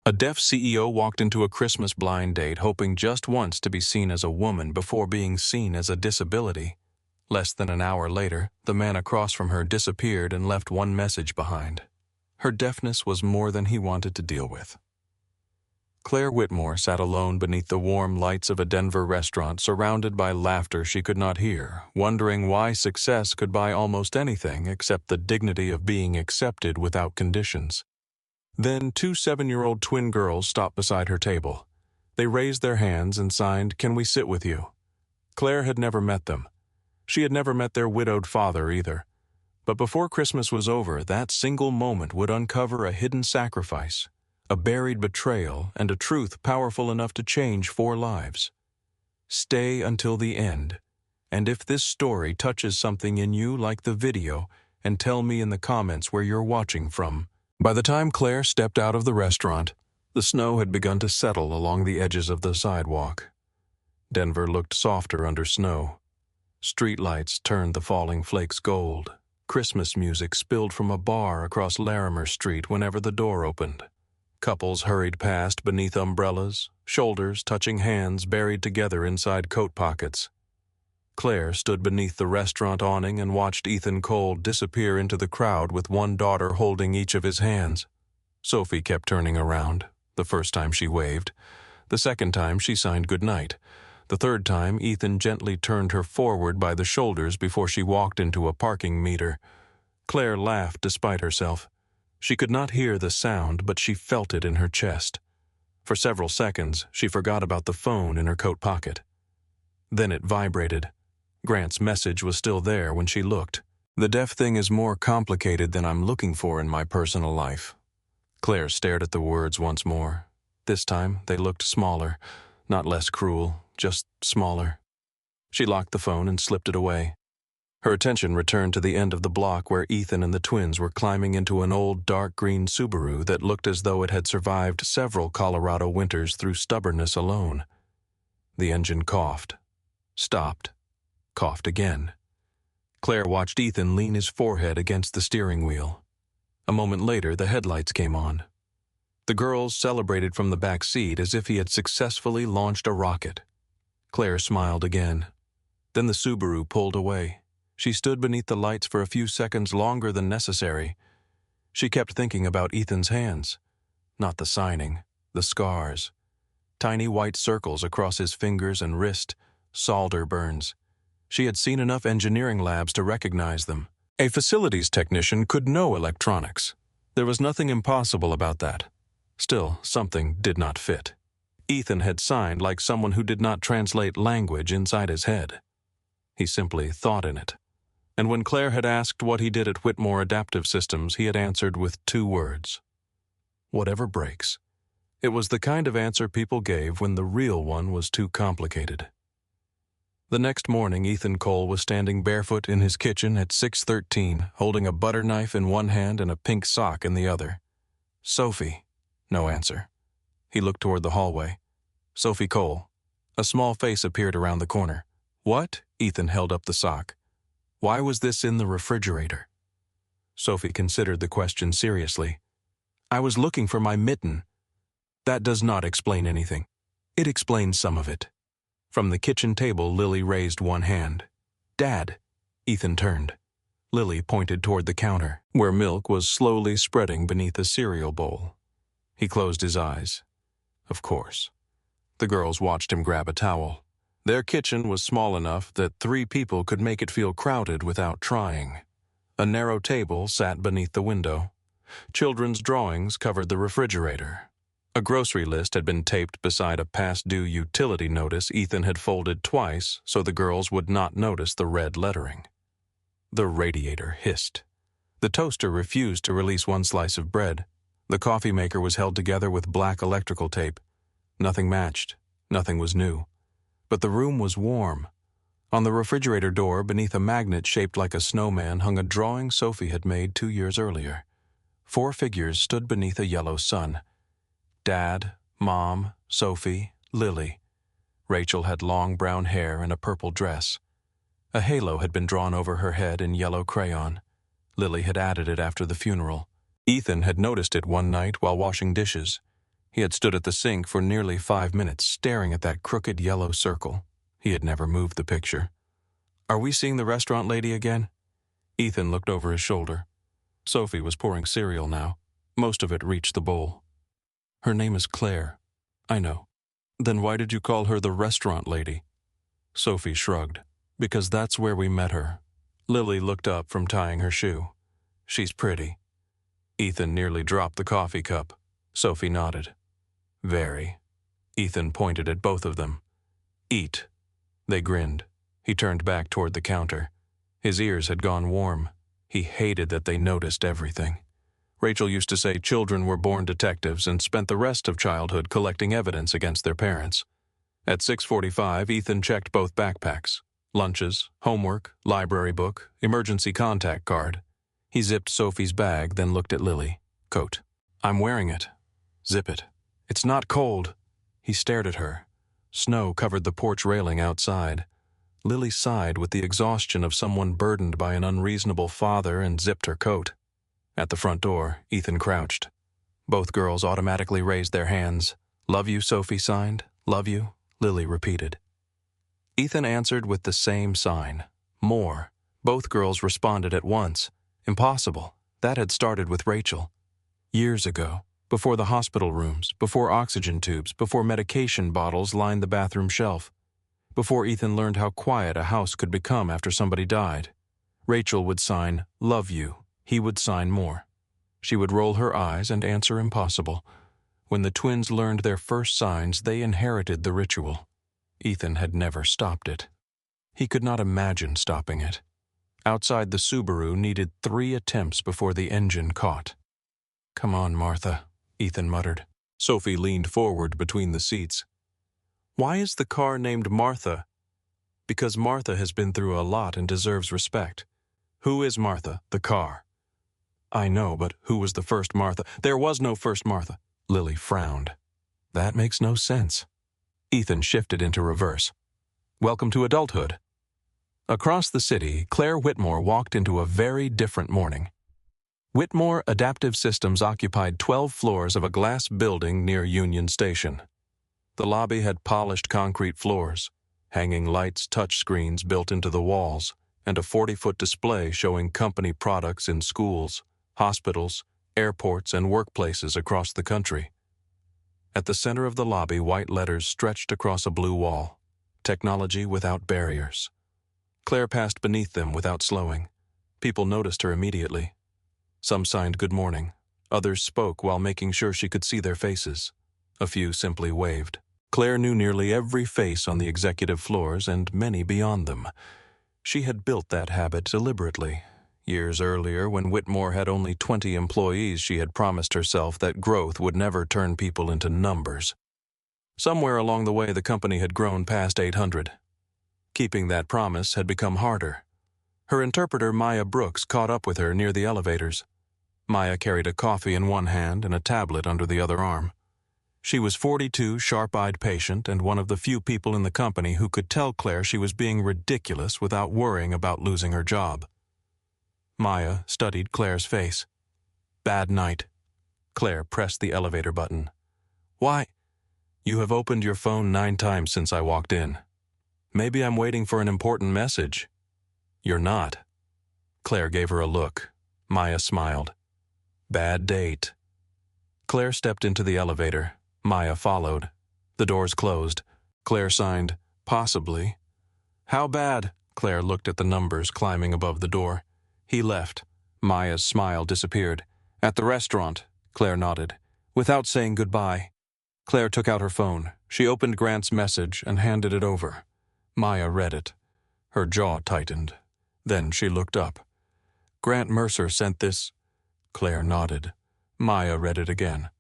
A deaf CEO walked into a Christmas blind date hoping just once to be seen as a woman before being seen as a disability. Less than an hour later, the man across from her disappeared and left one message behind. Her deafness was more than he wanted to deal with. Claire Whitmore sat alone beneath the warm lights of a Denver restaurant, surrounded by laughter she could not hear, wondering why success could buy almost anything except the dignity of being accepted without conditions. Then 2 7-year-old twin girls stopped beside her table. They raised their hands and signed, "Can we sit with you?" Claire had never met them. She had never met their widowed father either. But before Christmas was over, that single moment would uncover a hidden sacrifice, a buried betrayal, and a truth powerful enough to change 4 lives. Stay until the end, and if this story touches something in you, like the video, and tell me in the comments where you're watching from. By the time Claire stepped out of the restaurant, the snow had begun to settle along the edges of the sidewalk. Denver looked softer under snow. Streetlights turned the falling flakes gold. Christmas music spilled from a bar across Larimer Street whenever the door opened. Couples hurried past beneath umbrellas, shoulders touching hands buried together inside coat pockets. Claire stood beneath the restaurant awning and watched Ethan Cole disappear into the crowd with one daughter holding each of his hands. Sophie kept turning around. The first time she waved. The second time she signed goodnight. The third time Ethan gently turned her forward by the shoulders before she walked into a parking meter. Claire laughed despite herself. She could not hear the sound, but she felt it in her chest. For several seconds, she forgot about the phone in her coat pocket. Then it vibrated. Grant's message was still there when she looked. "The deaf thing is more complicated than I'm looking for in my personal life." Claire stared at the words once more. This time, they looked smaller, not less cruel, just smaller. She locked the phone and slipped it away. Her attention returned to the end of the block where Ethan and the twins were climbing into an old dark green Subaru that looked as though it had survived several Colorado winters through stubbornness alone. The engine coughed, stopped, coughed again. Claire watched Ethan lean his forehead against the steering wheel. A moment later, the headlights came on. The girls celebrated from the back seat as if he had successfully launched a rocket. Claire smiled again. Then the Subaru pulled away. She stood beneath the lights for a few seconds longer than necessary. She kept thinking about Ethan's hands. Not the signing, the scars. Tiny white circles across his fingers and wrist, solder burns. She had seen enough engineering labs to recognize them. A facilities technician could know electronics. There was nothing impossible about that. Still, something did not fit. Ethan had signed like someone who did not translate language inside his head. He simply thought in it. And when Claire had asked what he did at Whitmore Adaptive Systems, he had answered with 2 words. Whatever breaks. It was the kind of answer people gave when the real one was too complicated. The next morning, Ethan Cole was standing barefoot in his kitchen at 6:13, holding a butter knife in one hand and a pink sock in the other. "Sophie." No answer. He looked toward the hallway. "Sophie Cole." A small face appeared around the corner. "What?" Ethan held up the sock. "Why was this in the refrigerator?" Sophie considered the question seriously. "I was looking for my mitten." "That does not explain anything." "It explains some of it." From the kitchen table, Lily raised one hand. "Dad." Ethan turned. Lily pointed toward the counter, where milk was slowly spreading beneath a cereal bowl. He closed his eyes. Of course. The girls watched him grab a towel. Their kitchen was small enough that 3 people could make it feel crowded without trying. A narrow table sat beneath the window. Children's drawings covered the refrigerator. A grocery list had been taped beside a past-due utility notice Ethan had folded twice so the girls would not notice the red lettering. The radiator hissed. The toaster refused to release one slice of bread. The coffee maker was held together with black electrical tape. Nothing matched. Nothing was new. But the room was warm. On the refrigerator door, beneath a magnet shaped like a snowman, hung a drawing Sophie had made 2 years earlier. 4 figures stood beneath a yellow sun. Dad, Mom, Sophie, Lily. Rachel had long brown hair and a purple dress. A halo had been drawn over her head in yellow crayon. Lily had added it after the funeral. Ethan had noticed it one night while washing dishes. He had stood at the sink for nearly 5 minutes, staring at that crooked yellow circle. He had never moved the picture. "Are we seeing the restaurant lady again?" Ethan looked over his shoulder. Sophie was pouring cereal now. Most of it reached the bowl. "Her name is Claire." "I know." "Then why did you call her the restaurant lady?" Sophie shrugged. "Because that's where we met her." Lily looked up from tying her shoe. "She's pretty." Ethan nearly dropped the coffee cup. Sophie nodded. "Very." Ethan pointed at both of them. "Eat." They grinned. He turned back toward the counter. His ears had gone warm. He hated that they noticed everything. Rachel used to say children were born detectives and spent the rest of childhood collecting evidence against their parents. At 6:45, Ethan checked both backpacks. Lunches, homework, library book, emergency contact card. He zipped Sophie's bag, then looked at Lily. "Coat." "I'm wearing it." "Zip it." "It's not cold." He stared at her. Snow covered the porch railing outside. Lily sighed with the exhaustion of someone burdened by an unreasonable father and zipped her coat. At the front door, Ethan crouched. Both girls automatically raised their hands. "Love you," Sophie signed. "Love you," Lily repeated. Ethan answered with the same sign. More. Both girls responded at once. Impossible. That had started with Rachel. Years ago, before the hospital rooms, before oxygen tubes, before medication bottles lined the bathroom shelf, before Ethan learned how quiet a house could become after somebody died. Rachel would sign, "Love you." He would sign more. She would roll her eyes and answer impossible. When the twins learned their first signs, they inherited the ritual. Ethan had never stopped it. He could not imagine stopping it. Outside, the Subaru needed 3 attempts before the engine caught. "Come on, Martha," Ethan muttered. Sophie leaned forward between the seats. "Why is the car named Martha?" "Because Martha has been through a lot and deserves respect." "Who is Martha, the car?" "I know, but who was the first Martha?" "There was no first Martha." Lily frowned. "That makes no sense." Ethan shifted into reverse. "Welcome to adulthood." Across the city, Claire Whitmore walked into a very different morning. Whitmore Adaptive Systems occupied 12 floors of a glass building near Union Station. The lobby had polished concrete floors, hanging lights, touch screens built into the walls, and a 40-foot display showing company products in schools, hospitals, airports, and workplaces across the country. At the center of the lobby, white letters stretched across a blue wall. "Technology without barriers." Claire passed beneath them without slowing. People noticed her immediately. Some signed good morning. Others spoke while making sure she could see their faces. A few simply waved. Claire knew nearly every face on the executive floors and many beyond them. She had built that habit deliberately. Years earlier, when Whitmore had only 20 employees, she had promised herself that growth would never turn people into numbers. Somewhere along the way, the company had grown past 800. Keeping that promise had become harder. Her interpreter, Maya Brooks, caught up with her near the elevators. Maya carried a coffee in one hand and a tablet under the other arm. She was 42, sharp-eyed patient, and one of the few people in the company who could tell Claire she was being ridiculous without worrying about losing her job. Maya studied Claire's face. "Bad night." Claire pressed the elevator button. "Why?" "You have opened your phone 9 times since I walked in." "Maybe I'm waiting for an important message." "You're not." Claire gave her a look. Maya smiled. "Bad date." Claire stepped into the elevator. Maya followed. The doors closed. Claire signed, "Possibly." "How bad?" Claire looked at the numbers climbing above the door. He left. Maya's smile disappeared. "At the restaurant," Claire nodded, without saying goodbye. Claire took out her phone. She opened Grant's message and handed it over. Maya read it. Her jaw tightened. Then she looked up. "Grant Mercer sent this." Claire nodded. Maya read it again.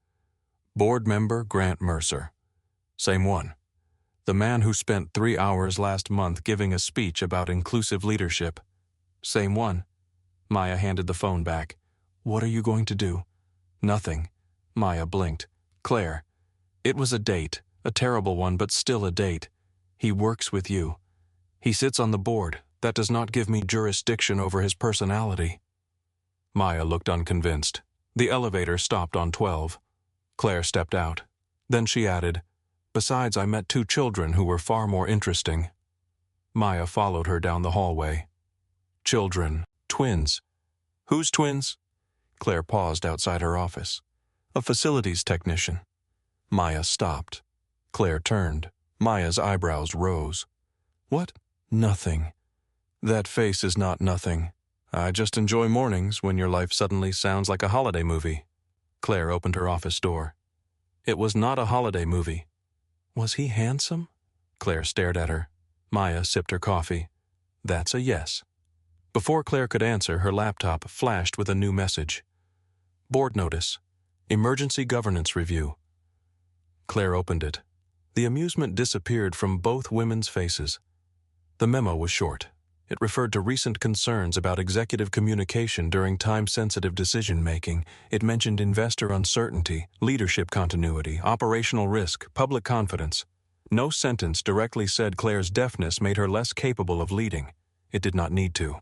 "Board member Grant Mercer." Same one. "The man who spent 3 hours last month giving a speech about inclusive leadership." Same one. Maya handed the phone back. "What are you going to do?" "Nothing." Maya blinked. "Claire, it was a date, a terrible one, but still a date. He works with you. He sits on the board. That does not give me jurisdiction over his personality." Maya looked unconvinced. The elevator stopped on 12. Claire stepped out. Then she added, "Besides, I met 2 children who were far more interesting." Maya followed her down the hallway. Children, twins. Whose twins? Claire paused outside her office. A facilities technician. Maya stopped. Claire turned. Maya's eyebrows rose. What? Nothing. That face is not nothing. I just enjoy mornings when your life suddenly sounds like a holiday movie. Claire opened her office door. It was not a holiday movie. Was he handsome? Claire stared at her. Maya sipped her coffee. That's a yes. Before Claire could answer, her laptop flashed with a new message. Board notice. Emergency governance review. Claire opened it. The amusement disappeared from both women's faces. The memo was short. It referred to recent concerns about executive communication during time-sensitive decision-making. It mentioned investor uncertainty, leadership continuity, operational risk, public confidence. No sentence directly said Claire's deafness made her less capable of leading. It did not need to.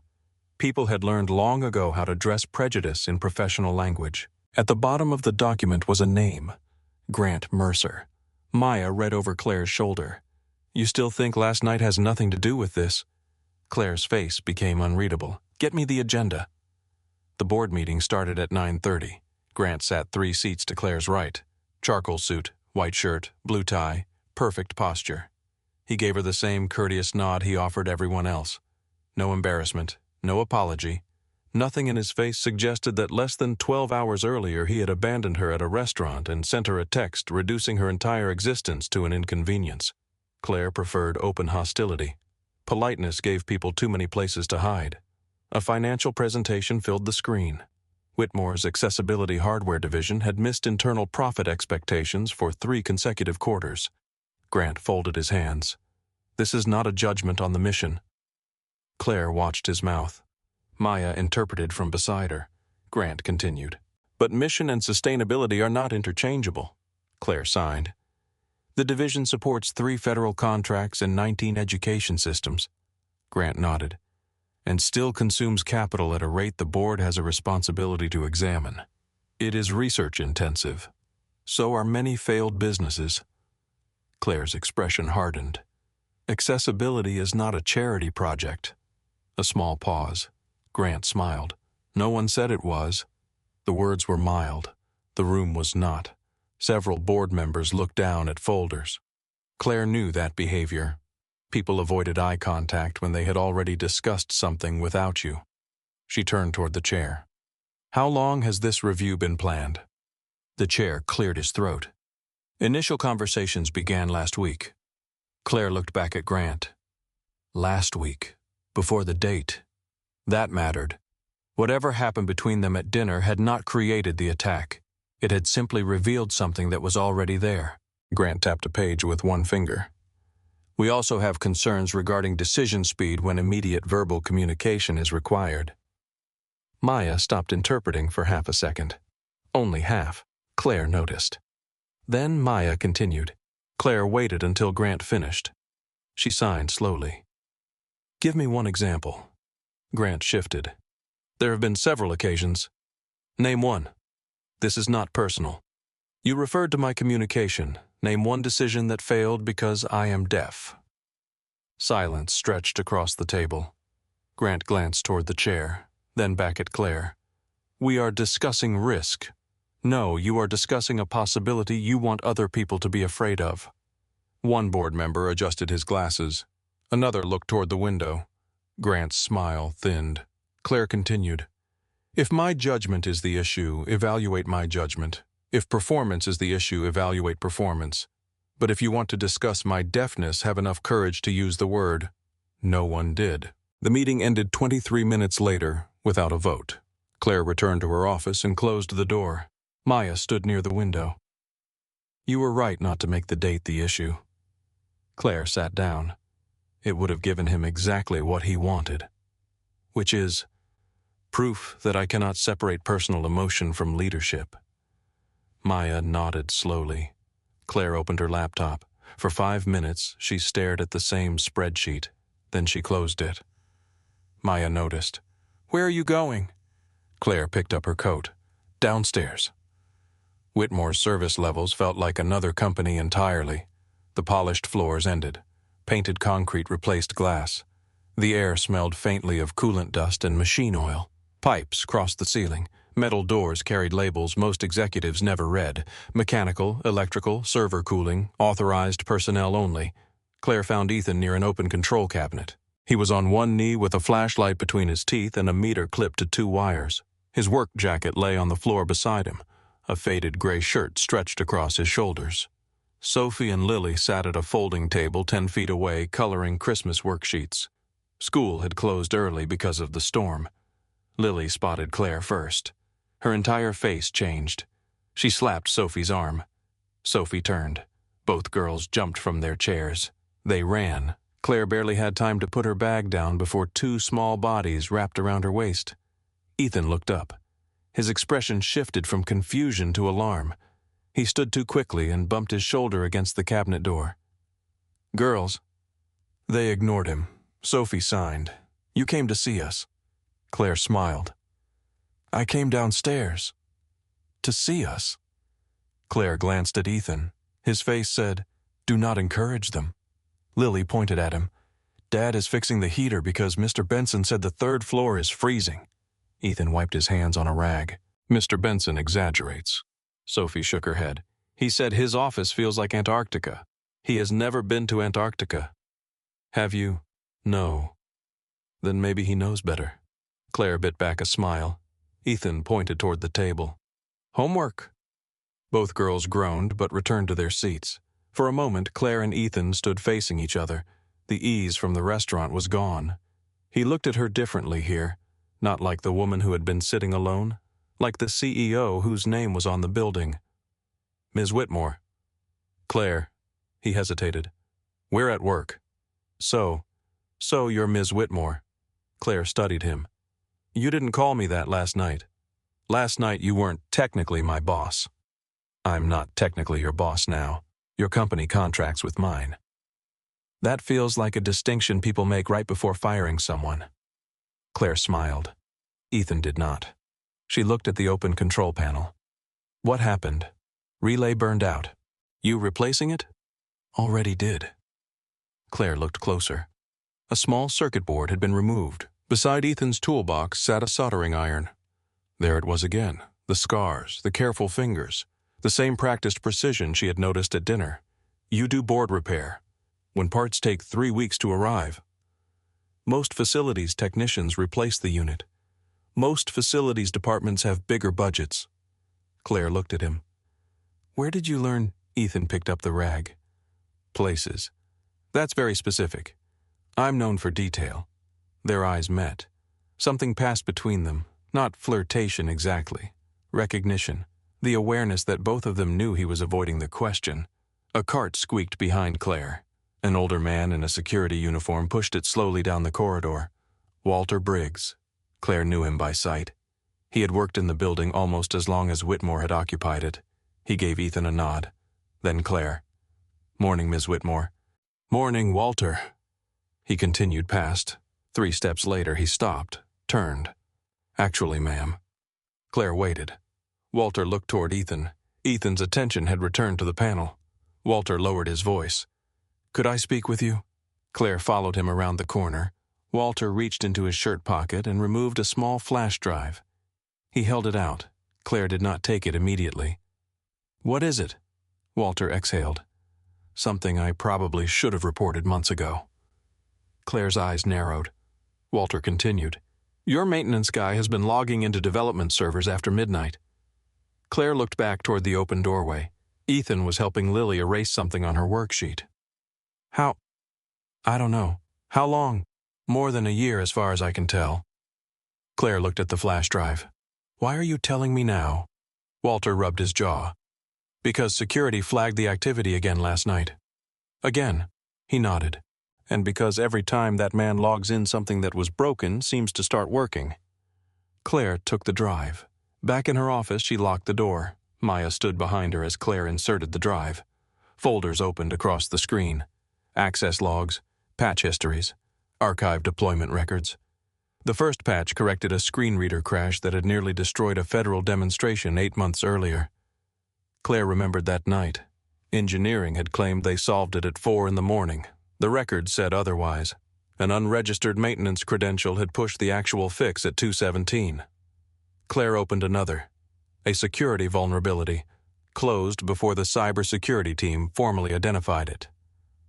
People had learned long ago how to dress prejudice in professional language. At the bottom of the document was a name. Grant Mercer. Maya read over Claire's shoulder. You still think last night has nothing to do with this? Claire's face became unreadable. Get me the agenda. The board meeting started at 9:30. Grant sat 3 seats to Claire's right. Charcoal suit, white shirt, blue tie, perfect posture. He gave her the same courteous nod he offered everyone else. No embarrassment, no apology. Nothing in his face suggested that less than 12 hours earlier he had abandoned her at a restaurant and sent her a text reducing her entire existence to an inconvenience. Claire preferred open hostility. Politeness gave people too many places to hide. A financial presentation filled the screen. Whitmore's accessibility hardware division had missed internal profit expectations for 3 consecutive quarters. Grant folded his hands. This is not a judgment on the mission. Claire watched his mouth. Maya interpreted from beside her. Grant continued. But mission and sustainability are not interchangeable. Claire sighed. The division supports 3 federal contracts and 19 education systems. Grant nodded. And still consumes capital at a rate the board has a responsibility to examine. It is research-intensive. So are many failed businesses. Claire's expression hardened. Accessibility is not a charity project. A small pause. Grant smiled. No one said it was. The words were mild. The room was not. Several board members looked down at folders. Claire knew that behavior. People avoided eye contact when they had already discussed something without you. She turned toward the chair. How long has this review been planned? The chair cleared his throat. Initial conversations began last week. Claire looked back at Grant. Last week, before the date. That mattered. Whatever happened between them at dinner had not created the attack. It had simply revealed something that was already there. Grant tapped a page with one finger. We also have concerns regarding decision speed when immediate verbal communication is required. Maya stopped interpreting for half a second. Only half, Claire noticed. Then Maya continued. Claire waited until Grant finished. She signed slowly. Give me one example. Grant shifted. There have been several occasions. Name one. This is not personal. You referred to my communication. Name one decision that failed because I am deaf. Silence stretched across the table. Grant glanced toward the chair, then back at Claire. We are discussing risk. No, you are discussing a possibility you want other people to be afraid of. One board member adjusted his glasses. Another looked toward the window. Grant's smile thinned. Claire continued. If my judgment is the issue, evaluate my judgment. If performance is the issue, evaluate performance. But if you want to discuss my deafness, have enough courage to use the word. No one did. The meeting ended 23 minutes later, without a vote. Claire returned to her office and closed the door. Maya stood near the window. You were right not to make the date the issue. Claire sat down. It would have given him exactly what he wanted, which is proof that I cannot separate personal emotion from leadership. Maya nodded slowly. Claire opened her laptop. For 5 minutes, she stared at the same spreadsheet. Then she closed it. Maya noticed. Where are you going? Claire picked up her coat. Downstairs. Whitmore's service levels felt like another company entirely. The polished floors ended. Painted concrete replaced glass. The air smelled faintly of coolant dust and machine oil. Pipes crossed the ceiling. Metal doors carried labels most executives never read. Mechanical, electrical, server cooling, authorized personnel only. Claire found Ethan near an open control cabinet. He was on one knee with a flashlight between his teeth and a meter clipped to 2 wires. His work jacket lay on the floor beside him. A faded gray shirt stretched across his shoulders. Sophie and Lily sat at a folding table 10 feet away, coloring Christmas worksheets. School had closed early because of the storm. Lily spotted Claire first. Her entire face changed. She slapped Sophie's arm. Sophie turned. Both girls jumped from their chairs. They ran. Claire barely had time to put her bag down before 2 small bodies wrapped around her waist. Ethan looked up. His expression shifted from confusion to alarm. He stood too quickly and bumped his shoulder against the cabinet door. "Girls." They ignored him. Sophie signed. "You came to see us." Claire smiled. "I came downstairs. To see us." Claire glanced at Ethan. His face said, "Do not encourage them." Lily pointed at him. "Dad is fixing the heater because Mr. Benson said the 3rd floor is freezing." Ethan wiped his hands on a rag. "Mr. Benson exaggerates." Sophie shook her head. "He said his office feels like Antarctica. He has never been to Antarctica." "Have you?" "No." "Then maybe he knows better." Claire bit back a smile. Ethan pointed toward the table. "Homework." Both girls groaned but returned to their seats. For a moment, Claire and Ethan stood facing each other. The ease from the restaurant was gone. He looked at her differently here, not like the woman who had been sitting alone, like the CEO whose name was on the building. "Ms. Whitmore." "Claire." He hesitated. "We're at work." So you're Ms. Whitmore." Claire studied him. "You didn't call me that last night. Last night you weren't technically my boss." "I'm not technically your boss now. Your company contracts with mine." "That feels like a distinction people make right before firing someone." Claire smiled. Ethan did not. She looked at the open control panel. "What happened?" "Relay burned out." "You replacing it?" "Already did." Claire looked closer. A small circuit board had been removed. Beside Ethan's toolbox sat a soldering iron. There it was again, the scars, the careful fingers, the same practiced precision she had noticed at dinner. "You do board repair. When parts take 3 weeks to arrive." Most facilities technicians replace the unit. Most facilities departments have bigger budgets. Claire looked at him. "Where did you learn?" Ethan picked up the rag. "Places. That's very specific. I'm known for detail." Their eyes met. Something passed between them, not flirtation exactly. Recognition, the awareness that both of them knew he was avoiding the question. A cart squeaked behind Claire. An older man in a security uniform pushed it slowly down the corridor. Walter Briggs. Claire knew him by sight. He had worked in the building almost as long as Whitmore had occupied it. He gave Ethan a nod. Then Claire. "Morning, Ms. Whitmore." "Morning, Walter." He continued past. 3 steps later, he stopped, turned. "Actually, ma'am." Claire waited. Walter looked toward Ethan. Ethan's attention had returned to the panel. Walter lowered his voice. "Could I speak with you?" Claire followed him around the corner. Walter reached into his shirt pocket and removed a small flash drive. He held it out. Claire did not take it immediately. "What is it?" Walter exhaled. "Something I probably should have reported months ago." Claire's eyes narrowed. Walter continued. "Your maintenance guy has been logging into development servers after midnight." Claire looked back toward the open doorway. Ethan was helping Lily erase something on her worksheet. "How?" "I don't know. How long?" "More than a year as far as I can tell." Claire looked at the flash drive. "Why are you telling me now?" Walter rubbed his jaw. "Because security flagged the activity again last night." "Again?" He nodded. "And because every time that man logs in something that was broken seems to start working." Claire took the drive. Back in her office, she locked the door. Maya stood behind her as Claire inserted the drive. Folders opened across the screen. Access logs, patch histories, archive deployment records. The first patch corrected a screen reader crash that had nearly destroyed a federal demonstration 8 months earlier. Claire remembered that night. Engineering had claimed they solved it at 4 in the morning. The record said otherwise. An unregistered maintenance credential had pushed the actual fix at 2:17. Claire opened another. A security vulnerability, closed before the cybersecurity team formally identified it.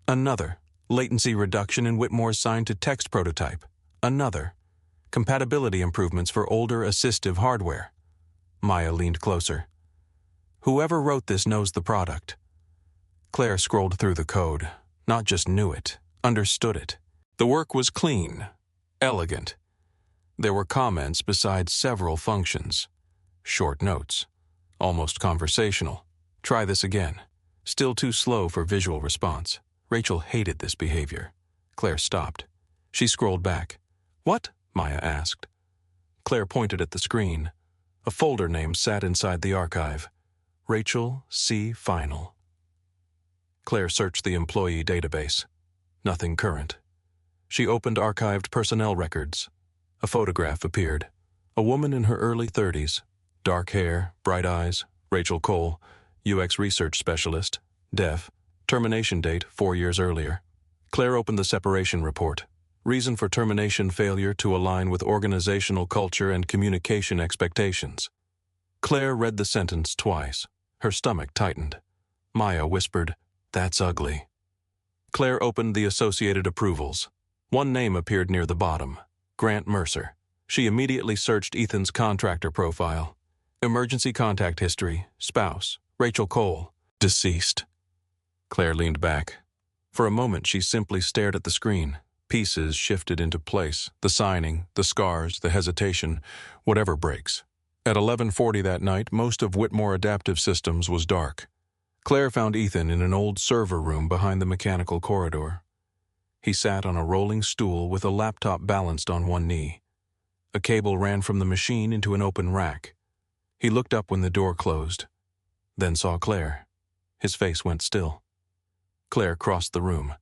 Another. Latency reduction in Whitmore's sign-to-text prototype. Another. Compatibility improvements for older assistive hardware. Maya leaned closer. Whoever wrote this knows the product. Claire scrolled through the code. Not just knew it, understood it. The work was clean, elegant. There were comments besides several functions. Short notes. Almost conversational. Try this again. Still too slow for visual response. Rachel hated this behavior. Claire stopped. She scrolled back. What? Maya asked. Claire pointed at the screen. A folder name sat inside the archive. Rachel C. Final. Claire searched the employee database. Nothing current. She opened archived personnel records. A photograph appeared. A woman in her early 30s. Dark hair, bright eyes, Rachel Cole, UX research specialist, deaf, termination date 4 years earlier. Claire opened the separation report. Reason for termination: failure to align with organizational culture and communication expectations. Claire read the sentence twice. Her stomach tightened. Maya whispered, "That's ugly." Claire opened the associated approvals. One name appeared near the bottom, Grant Mercer. She immediately searched Ethan's contractor profile. Emergency contact history, spouse, Rachel Cole, deceased. Claire leaned back. For a moment she simply stared at the screen. Pieces shifted into place, the signing, the scars, the hesitation, whatever breaks. At 11:40 that night, most of Whitmore Adaptive Systems was dark. Claire found Ethan in an old server room behind the mechanical corridor. He sat on a rolling stool with a laptop balanced on one knee. A cable ran from the machine into an open rack. He looked up when the door closed, then saw Claire. His face went still. Claire crossed the room,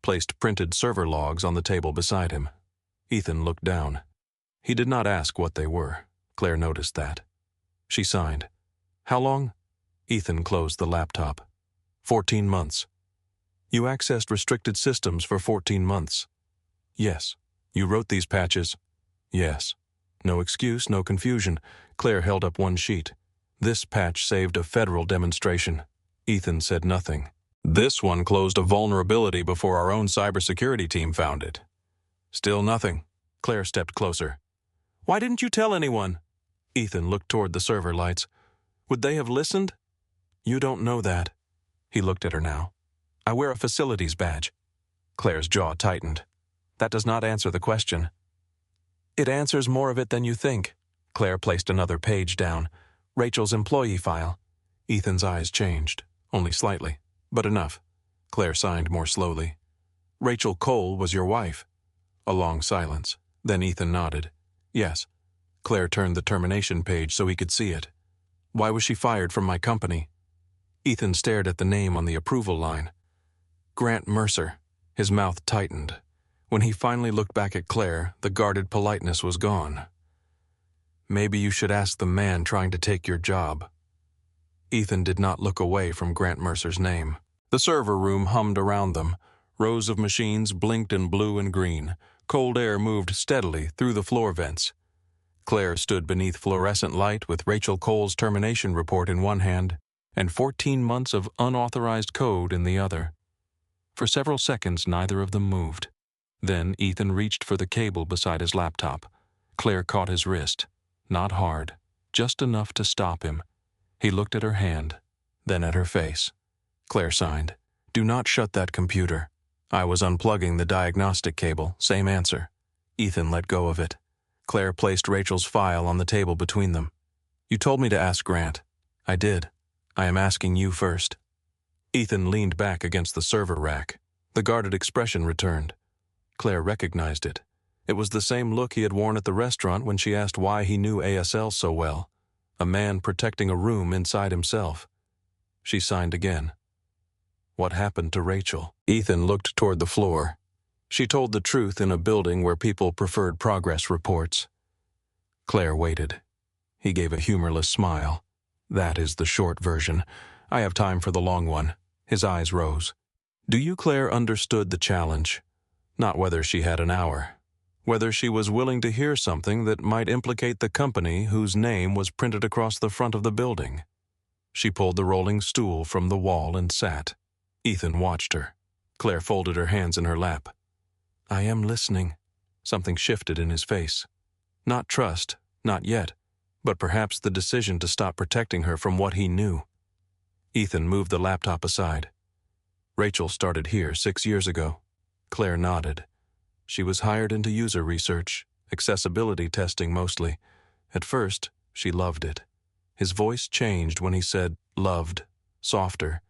placed printed server logs on the table beside him. Ethan looked down. He did not ask what they were. Claire noticed that. She signed. "How long?" Ethan closed the laptop. 14 months. "You accessed restricted systems for 14 months. "Yes." "You wrote these patches?" "Yes." No excuse, no confusion. Claire held up one sheet. "This patch saved a federal demonstration." Ethan said nothing. "This one closed a vulnerability before our own cybersecurity team found it." Still nothing. Claire stepped closer. "Why didn't you tell anyone?" Ethan looked toward the server lights. "Would they have listened?" "You don't know that." He looked at her now. "I wear a facilities badge." Claire's jaw tightened. "That does not answer the question." "It answers more of it than you think." Claire placed another page down. Rachel's employee file. Ethan's eyes changed, only slightly, but enough. Claire signed more slowly. "Rachel Cole was your wife." A long silence. Then Ethan nodded. "Yes." Claire turned the termination page so he could see it. "Why was she fired from my company?" Ethan stared at the name on the approval line. Grant Mercer. His mouth tightened. When he finally looked back at Claire, the guarded politeness was gone. "Maybe you should ask the man trying to take your job." Ethan did not look away from Grant Mercer's name. The server room hummed around them. Rows of machines blinked in blue and green. Cold air moved steadily through the floor vents. Claire stood beneath fluorescent light with Rachel Cole's termination report in one hand and 14 months of unauthorized code in the other. For several seconds, neither of them moved. Then Ethan reached for the cable beside his laptop. Claire caught his wrist. Not hard, just enough to stop him. He looked at her hand, then at her face. Claire signed. "Do not shut that computer." "I was unplugging the diagnostic cable. Same answer." Ethan let go of it. Claire placed Rachel's file on the table between them. "You told me to ask Grant." "I did. I am asking you first." Ethan leaned back against the server rack. The guarded expression returned. Claire recognized it. It was the same look he had worn at the restaurant when she asked why he knew ASL so well. A man protecting a room inside himself. She signed again. What happened to Rachel? Ethan looked toward the floor. She told the truth in a building where people preferred progress reports. Claire waited. He gave a humorless smile. "That is the short version. I have time for the long one. His eyes rose. Do you, Claire, understood the challenge? Not whether she had an hour. Whether she was willing to hear something that might implicate the company whose name was printed across the front of the building. She pulled the rolling stool from the wall and sat. Ethan watched her. Claire folded her hands in her lap. I am listening. Something shifted in his face. Not trust, not yet, but perhaps the decision to stop protecting her from what he knew. Ethan moved the laptop aside. Rachel started here 6 years ago. Claire nodded. She was hired into user research, accessibility testing mostly. At first, she loved it. His voice changed when he said loved, softer.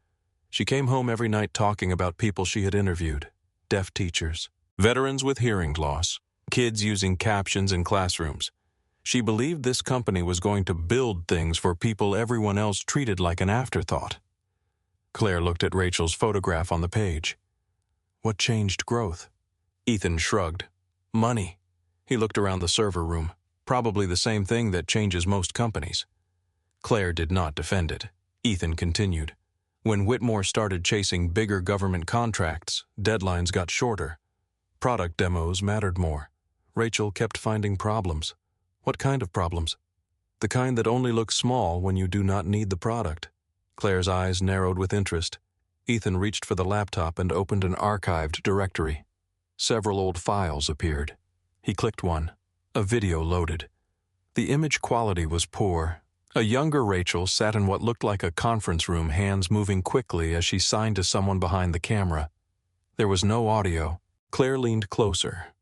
She came home every night talking about people she had interviewed, deaf teachers, veterans with hearing loss, kids using captions in classrooms. She believed this company was going to build things for people everyone else treated like an afterthought. Claire looked at Rachel's photograph on the page. What changed growth? Ethan shrugged. Money. He looked around the server room. Probably the same thing that changes most companies. Claire did not defend it. Ethan continued. When Whitmore started chasing bigger government contracts, deadlines got shorter. Product demos mattered more. Rachel kept finding problems. What kind of problems? The kind that only look small when you do not need the product. Claire's eyes narrowed with interest. Ethan reached for the laptop and opened an archived directory. Several old files appeared. He clicked one. A video loaded. The image quality was poor. A younger Rachel sat in what looked like a conference room, hands moving quickly as she signed to someone behind the camera. There was no audio. Claire leaned closer.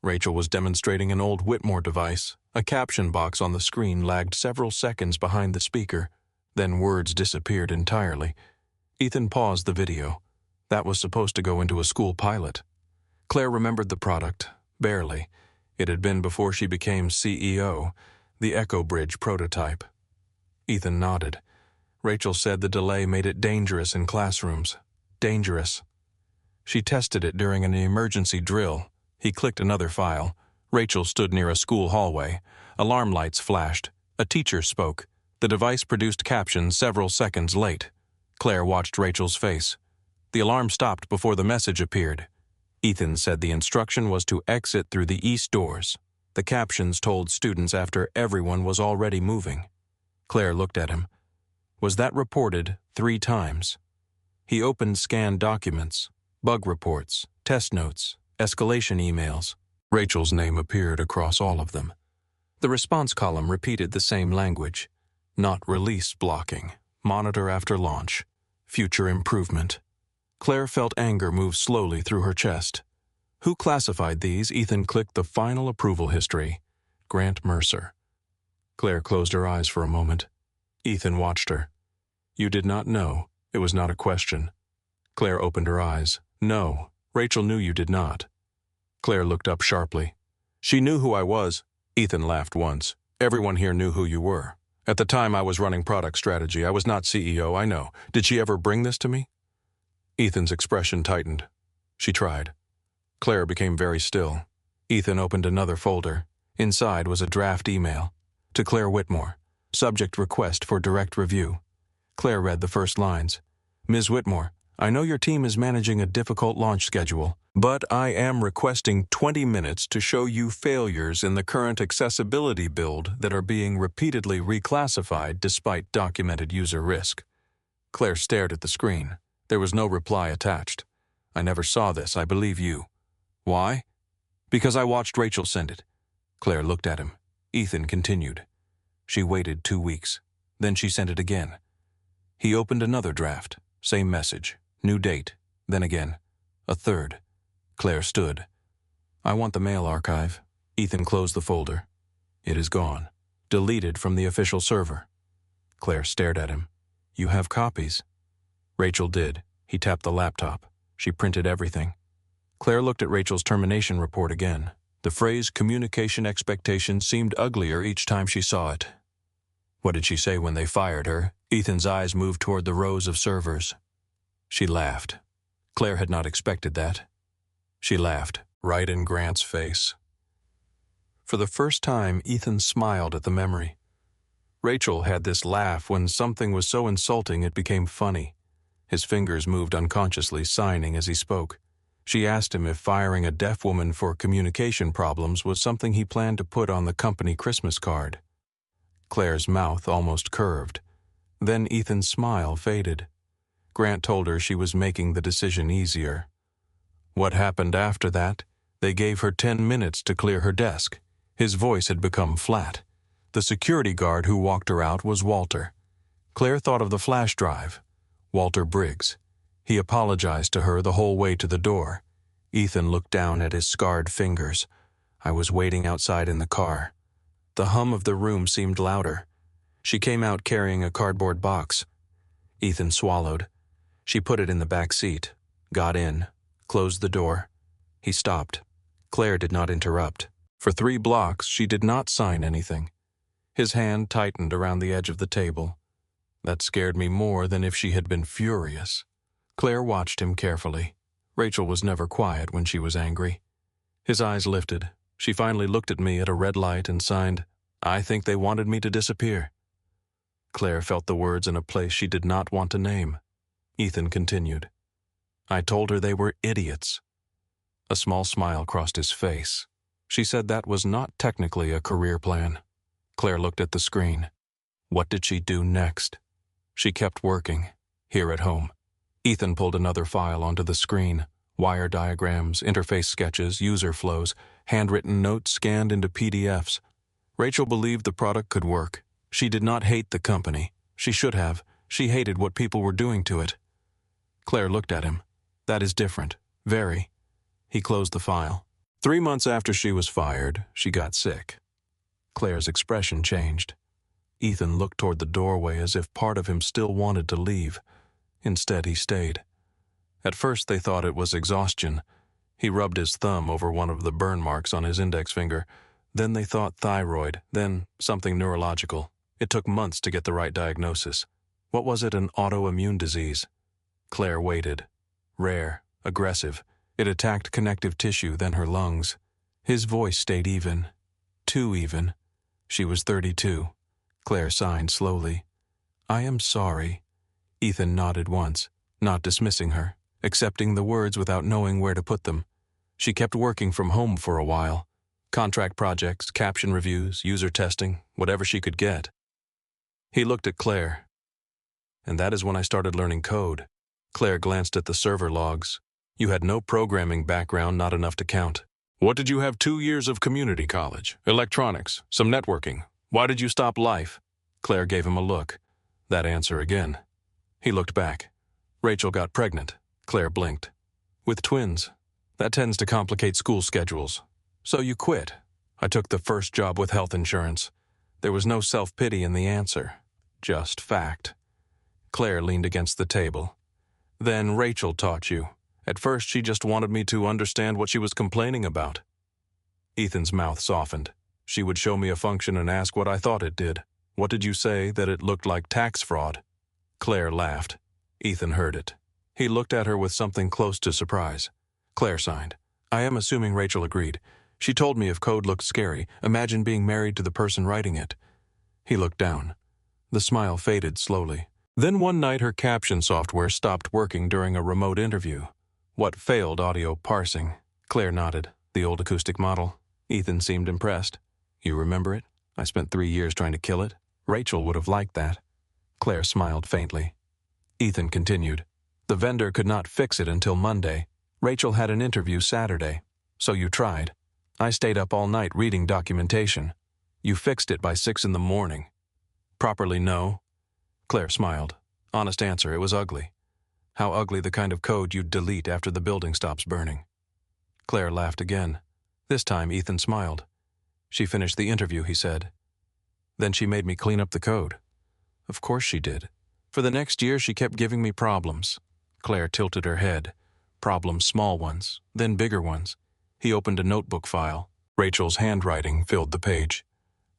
Rachel was demonstrating an old Whitmore device. A caption box on the screen lagged several seconds behind the speaker. Then words disappeared entirely. Ethan paused the video. That was supposed to go into a school pilot. Claire remembered the product, barely. It had been before she became CEO, the Echo Bridge prototype. Ethan nodded. Rachel said the delay made it dangerous in classrooms. Dangerous. She tested it during an emergency drill. He clicked another file. Rachel stood near a school hallway. Alarm lights flashed. A teacher spoke. The device produced captions several seconds late. Claire watched Rachel's face. The alarm stopped before the message appeared. Ethan said the instruction was to exit through the east doors. The captions told students after everyone was already moving. Claire looked at him. Was that reported 3 times? He opened scanned documents, bug reports, test notes, escalation emails. Rachel's name appeared across all of them. The response column repeated the same language. Not release blocking, monitor after launch, future improvement. Claire felt anger move slowly through her chest. Who classified these? Ethan clicked the final approval history. Grant Mercer. Claire closed her eyes for a moment. Ethan watched her. You did not know. It was not a question. Claire opened her eyes. No, Rachel knew you did not. Claire looked up sharply. She knew who I was. Ethan laughed once. Everyone here knew who you were. At the time I was running product strategy. I was not CEO, I know. Did she ever bring this to me? Ethan's expression tightened. She tried. Claire became very still. Ethan opened another folder. Inside was a draft email. To Claire Whitmore. Subject request for direct review. Claire read the first lines. Ms. Whitmore, I know your team is managing a difficult launch schedule, but I am requesting 20 minutes to show you failures in the current accessibility build that are being repeatedly reclassified despite documented user risk. Claire stared at the screen. There was no reply attached. I never saw this, I believe you. Why? Because I watched Rachel send it. Claire looked at him. Ethan continued. She waited 2 weeks. Then she sent it again. He opened another draft. Same message. New date. Then again. A third. Claire stood. I want the mail archive. Ethan closed the folder. It is gone. Deleted from the official server. Claire stared at him. You have copies? Rachel did. He tapped the laptop. She printed everything. Claire looked at Rachel's termination report again. The phrase communication expectations seemed uglier each time she saw it. What did she say when they fired her? Ethan's eyes moved toward the rows of servers. She laughed. Claire had not expected that. She laughed, right in Grant's face. For the first time, Ethan smiled at the memory. Rachel had this laugh when something was so insulting it became funny. His fingers moved unconsciously, signing as he spoke. She asked him if firing a deaf woman for communication problems was something he planned to put on the company Christmas card. Claire's mouth almost curved. Then Ethan's smile faded. Grant told her she was making the decision easier. What happened after that? They gave her 10 minutes to clear her desk. His voice had become flat. The security guard who walked her out was Walter. Claire thought of the flash drive. Walter Briggs. He apologized to her the whole way to the door. Ethan looked down at his scarred fingers. I was waiting outside in the car. The hum of the room seemed louder. She came out carrying a cardboard box. Ethan swallowed. She put it in the back seat, got in, closed the door. He stopped. Claire did not interrupt. For 3 blocks, she did not sign anything. His hand tightened around the edge of the table. That scared me more than if she had been furious. Claire watched him carefully. Rachel was never quiet when she was angry. His eyes lifted. She finally looked at me at a red light and signed, "I think they wanted me to disappear." Claire felt the words in a place she did not want to name. Ethan continued, "I told her they were idiots." A small smile crossed his face. She said that was not technically a career plan. Claire looked at the screen. What did she do next? She kept working, here at home. Ethan pulled another file onto the screen. Wire diagrams, interface sketches, user flows, handwritten notes scanned into PDFs. Rachel believed the product could work. She did not hate the company. She should have. She hated what people were doing to it. Claire looked at him. That is different. Very. He closed the file. 3 months after she was fired, she got sick. Claire's expression changed. Ethan looked toward the doorway as if part of him still wanted to leave. Instead, he stayed. At first, they thought it was exhaustion. He rubbed his thumb over one of the burn marks on his index finger. Then they thought thyroid, then something neurological. It took months to get the right diagnosis. What was it, an autoimmune disease? Claire waited. Rare, aggressive. It attacked connective tissue, then her lungs. His voice stayed even. Too even. She was 32. Claire signed slowly. "I am sorry." Ethan nodded once, not dismissing her, accepting the words without knowing where to put them. She kept working from home for a while. Contract projects, caption reviews, user testing, whatever she could get. He looked at Claire. "And that is when I started learning code." Claire glanced at the server logs. "You had no programming background, not enough to count." "What did you have 2 years of community college? Electronics, some networking. Why did you stop life?" Claire gave him a look. That answer again. He looked back. Rachel got pregnant. Claire blinked. "With twins. That tends to complicate school schedules. So you quit." "I took the first job with health insurance." There was no self-pity in the answer. Just fact. Claire leaned against the table. "Then Rachel taught you. At first she just wanted me to understand what she was complaining about." Ethan's mouth softened. "She would show me a function and ask what I thought it did. What did you say, that it looked like tax fraud?" Claire laughed. Ethan heard it. He looked at her with something close to surprise. Claire signed. "I am assuming Rachel agreed. She told me if code looked scary, imagine being married to the person writing it." He looked down. The smile faded slowly. Then one night her caption software stopped working during a remote interview. What failed audio parsing? Claire nodded. "The old acoustic model." Ethan seemed impressed. "You remember it? I spent 3 years trying to kill it. Rachel would have liked that." Claire smiled faintly. Ethan continued. "The vendor could not fix it until Monday. Rachel had an interview Saturday. So you tried. I stayed up all night reading documentation. You fixed it by 6 in the morning." "Properly, no." Claire smiled. Honest answer, it was ugly. How ugly, the kind of code you'd delete after the building stops burning. Claire laughed again. This time Ethan smiled. "She finished the interview," he said. "Then she made me clean up the code." "Of course she did. For the next year she kept giving me problems." Claire tilted her head. "Problems, small ones, then bigger ones." He opened a notebook file. Rachel's handwriting filled the page.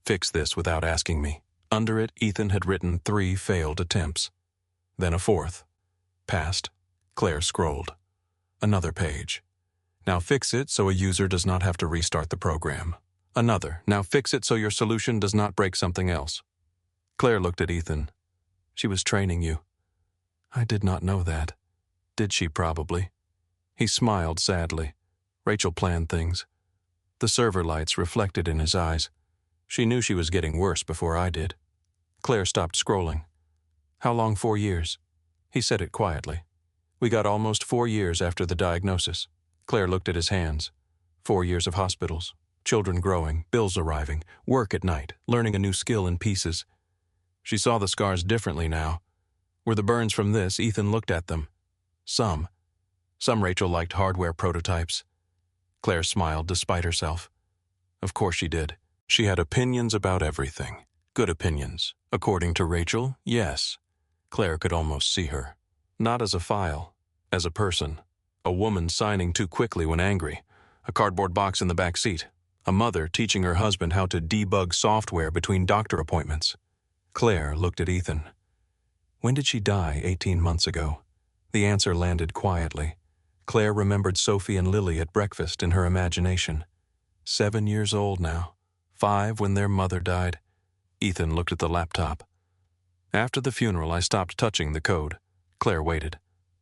"Fix this without asking me." Under it, Ethan had written 3 failed attempts. Then a 4th. Passed. Claire scrolled. Another page. "Now fix it so a user does not have to restart the program." Another. "Now fix it so your solution does not break something else." Claire looked at Ethan. She was training you. I did not know that. Did she probably? He smiled sadly. Rachel planned things. The server lights reflected in his eyes. She knew she was getting worse before I did. Claire stopped scrolling. How long? 4 years? He said it quietly. We got almost 4 years after the diagnosis. Claire looked at his hands. 4 years of hospitals, children growing, bills arriving, work at night, learning a new skill in pieces. She saw the scars differently now. Were the burns from this? Ethan looked at them. Some. Some Rachel liked hardware prototypes. Claire smiled despite herself. Of course she did. She had opinions about everything. Good opinions. According to Rachel, yes. Claire could almost see her. Not as a file, as a person. A woman signing too quickly when angry. A cardboard box in the back seat. A mother teaching her husband how to debug software between doctor appointments. Claire looked at Ethan. When did she die? 18 months ago. The answer landed quietly. Claire remembered Sophie and Lily at breakfast in her imagination. 7 years old now. 5 when their mother died. Ethan looked at the laptop. After the funeral, I stopped touching the code. Claire waited.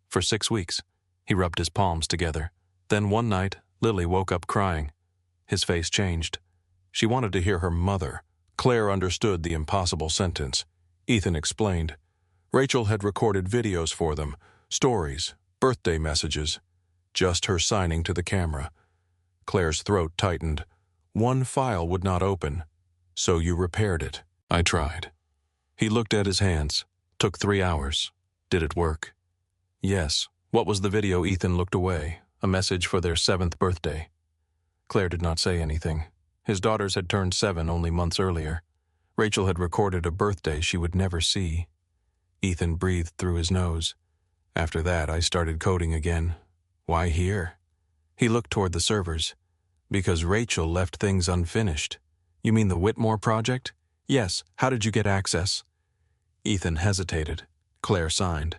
For 6 weeks. He rubbed his palms together. Then one night, Lily woke up crying. His face changed. She wanted to hear her mother. Claire understood the impossible sentence. Ethan explained. Rachel had recorded videos for them, stories, birthday messages. Just her signing to the camera. Claire's throat tightened. One file would not open. So you repaired it. I tried. He looked at his hands. Took 3 hours. Did it work? Yes. What was the video? Ethan looked away. A message for their 7th birthday. Claire did not say anything. His daughters had turned 7 only months earlier. Rachel had recorded a birthday she would never see. Ethan breathed through his nose. After that, I started coding again. Why here? He looked toward the servers. Because Rachel left things unfinished. You mean the Whitmore project? Yes. How did you get access? Ethan hesitated. Claire signed.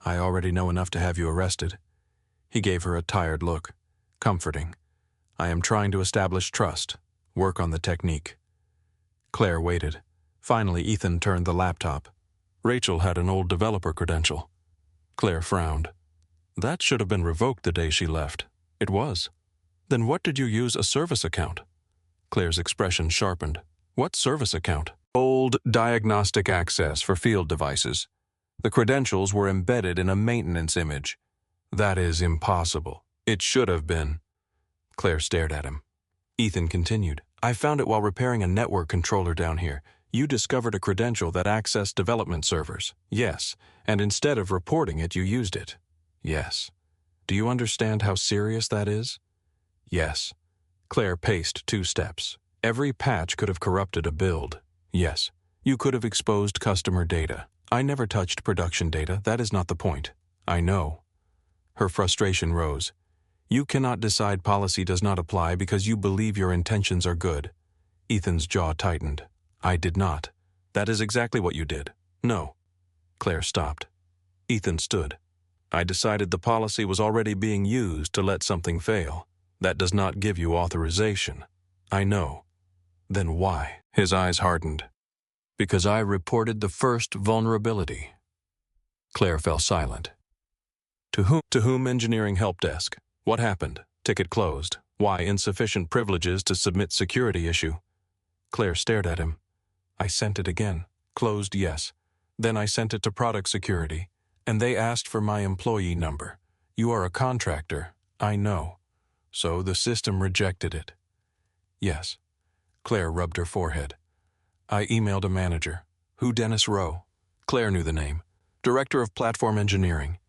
I already know enough to have you arrested. He gave her a tired look. Comforting. I am trying to establish trust. Work on the technique. Claire waited. Finally, Ethan turned the laptop. Rachel had an old developer credential. Claire frowned. That should have been revoked the day she left. It was. Then what did you use a service account? Claire's expression sharpened. What service account? Old diagnostic access for field devices. The credentials were embedded in a maintenance image. That is impossible. It should have been. Claire stared at him. Ethan continued. I found it while repairing a network controller down here. You discovered a credential that accessed development servers. Yes. And instead of reporting it, you used it. Yes. Do you understand how serious that is? Yes. Claire paced 2 steps. Every patch could have corrupted a build. Yes. You could have exposed customer data. I never touched production data. That is not the point. I know. Her frustration rose. You cannot decide policy does not apply because you believe your intentions are good. Ethan's jaw tightened. I did not. That is exactly what you did. No. Claire stopped. Ethan stood. I decided the policy was already being used to let something fail. That does not give you authorization. I know. Then why? His eyes hardened. Because I reported the first vulnerability. Claire fell silent. To whom? To whom? Engineering help desk. What happened? Ticket closed. Why? Insufficient privileges to submit security issue. Claire stared at him. I sent it again. Closed, yes. Then I sent it to product security. And they asked for my employee number. You are a contractor. I know. So the system rejected it. Yes. Claire rubbed her forehead. I emailed a manager. Who? Dennis Rowe. Claire knew the name. Director of Platform Engineering.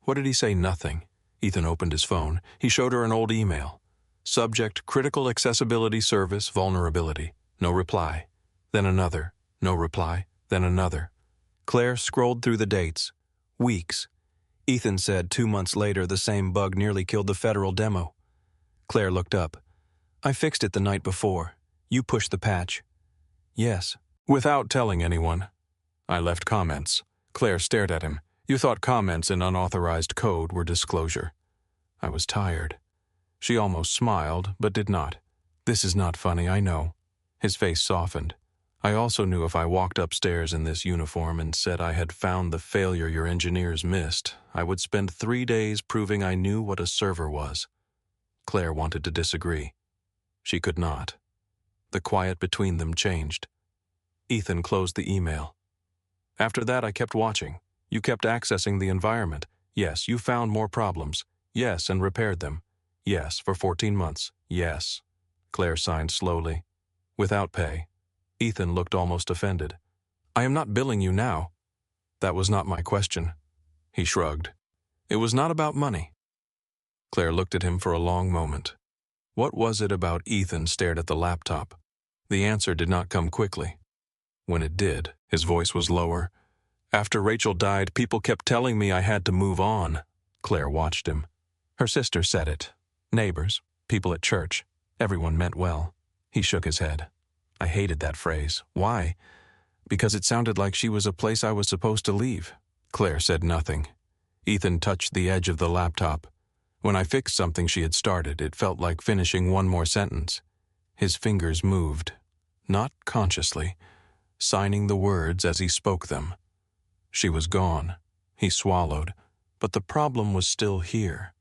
What did he say? Nothing. Ethan opened his phone. He showed her an old email. Subject, critical accessibility service, vulnerability. No reply. Then another. No reply. Then another. Claire scrolled through the dates. Weeks. Ethan said 2 months later the same bug nearly killed the federal demo. Claire looked up. I fixed it the night before. You pushed the patch. Yes. Without telling anyone. I left comments. Claire stared at him. You thought comments in unauthorized code were disclosure. I was tired. She almost smiled, but did not. This is not funny, I know. His face softened. I also knew if I walked upstairs in this uniform and said I had found the failure your engineers missed, I would spend 3 days proving I knew what a server was. Claire wanted to disagree. She could not. The quiet between them changed. Ethan closed the email. After that, I kept watching. You kept accessing the environment. Yes, you found more problems. Yes, and repaired them. Yes, for 14 months. Yes. Claire signed slowly. Without pay. Ethan looked almost offended. I am not billing you now. That was not my question. He shrugged. It was not about money. Claire looked at him for a long moment. What was it about Ethan stared at the laptop? The answer did not come quickly. When it did, his voice was lower. After Rachel died, people kept telling me I had to move on. Claire watched him. Her sister said it. Neighbors, people at church. Everyone meant well. He shook his head. I hated that phrase. Why? Because it sounded like she was a place I was supposed to leave. Claire said nothing. Ethan touched the edge of the laptop. When I fixed something she had started, it felt like finishing one more sentence. His fingers moved, not consciously, signing the words as he spoke them. She was gone. He swallowed, but the problem was still here.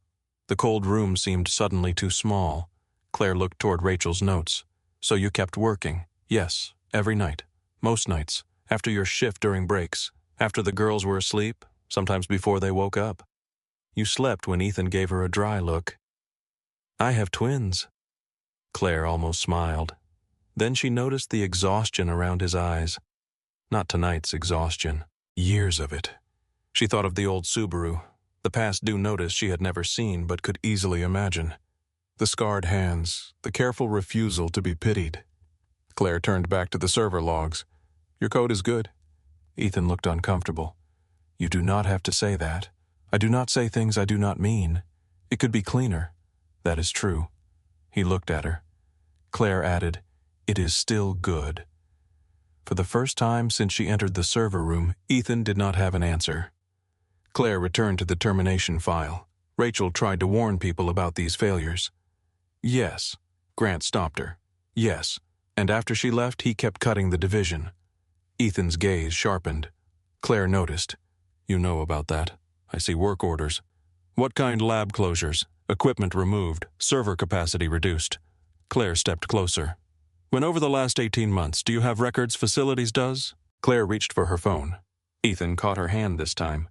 The cold room seemed suddenly too small. Claire looked toward Rachel's notes. So you kept working? Yes, every night. Most nights. After your shift during breaks. After the girls were asleep. Sometimes before they woke up. You slept when Ethan gave her a dry look. I have twins. Claire almost smiled. Then she noticed the exhaustion around his eyes. Not tonight's exhaustion. Years of it. She thought of the old Subaru. The past due notice she had never seen but could easily imagine. The scarred hands, the careful refusal to be pitied. Claire turned back to the server logs. Your code is good. Ethan looked uncomfortable. You do not have to say that. I do not say things I do not mean. It could be cleaner. That is true. He looked at her. Claire added, It is still good. For the first time since she entered the server room, Ethan did not have an answer. Claire returned to the termination file. Rachel tried to warn people about these failures. Yes. Grant stopped her. Yes. And after she left, he kept cutting the division. Ethan's gaze sharpened. Claire noticed. You know about that. I see work orders. What kind lab closures? Equipment removed. Server capacity reduced. Claire stepped closer. When over the last 18 months, do you have records facilities does? Claire reached for her phone. Ethan caught her hand this time.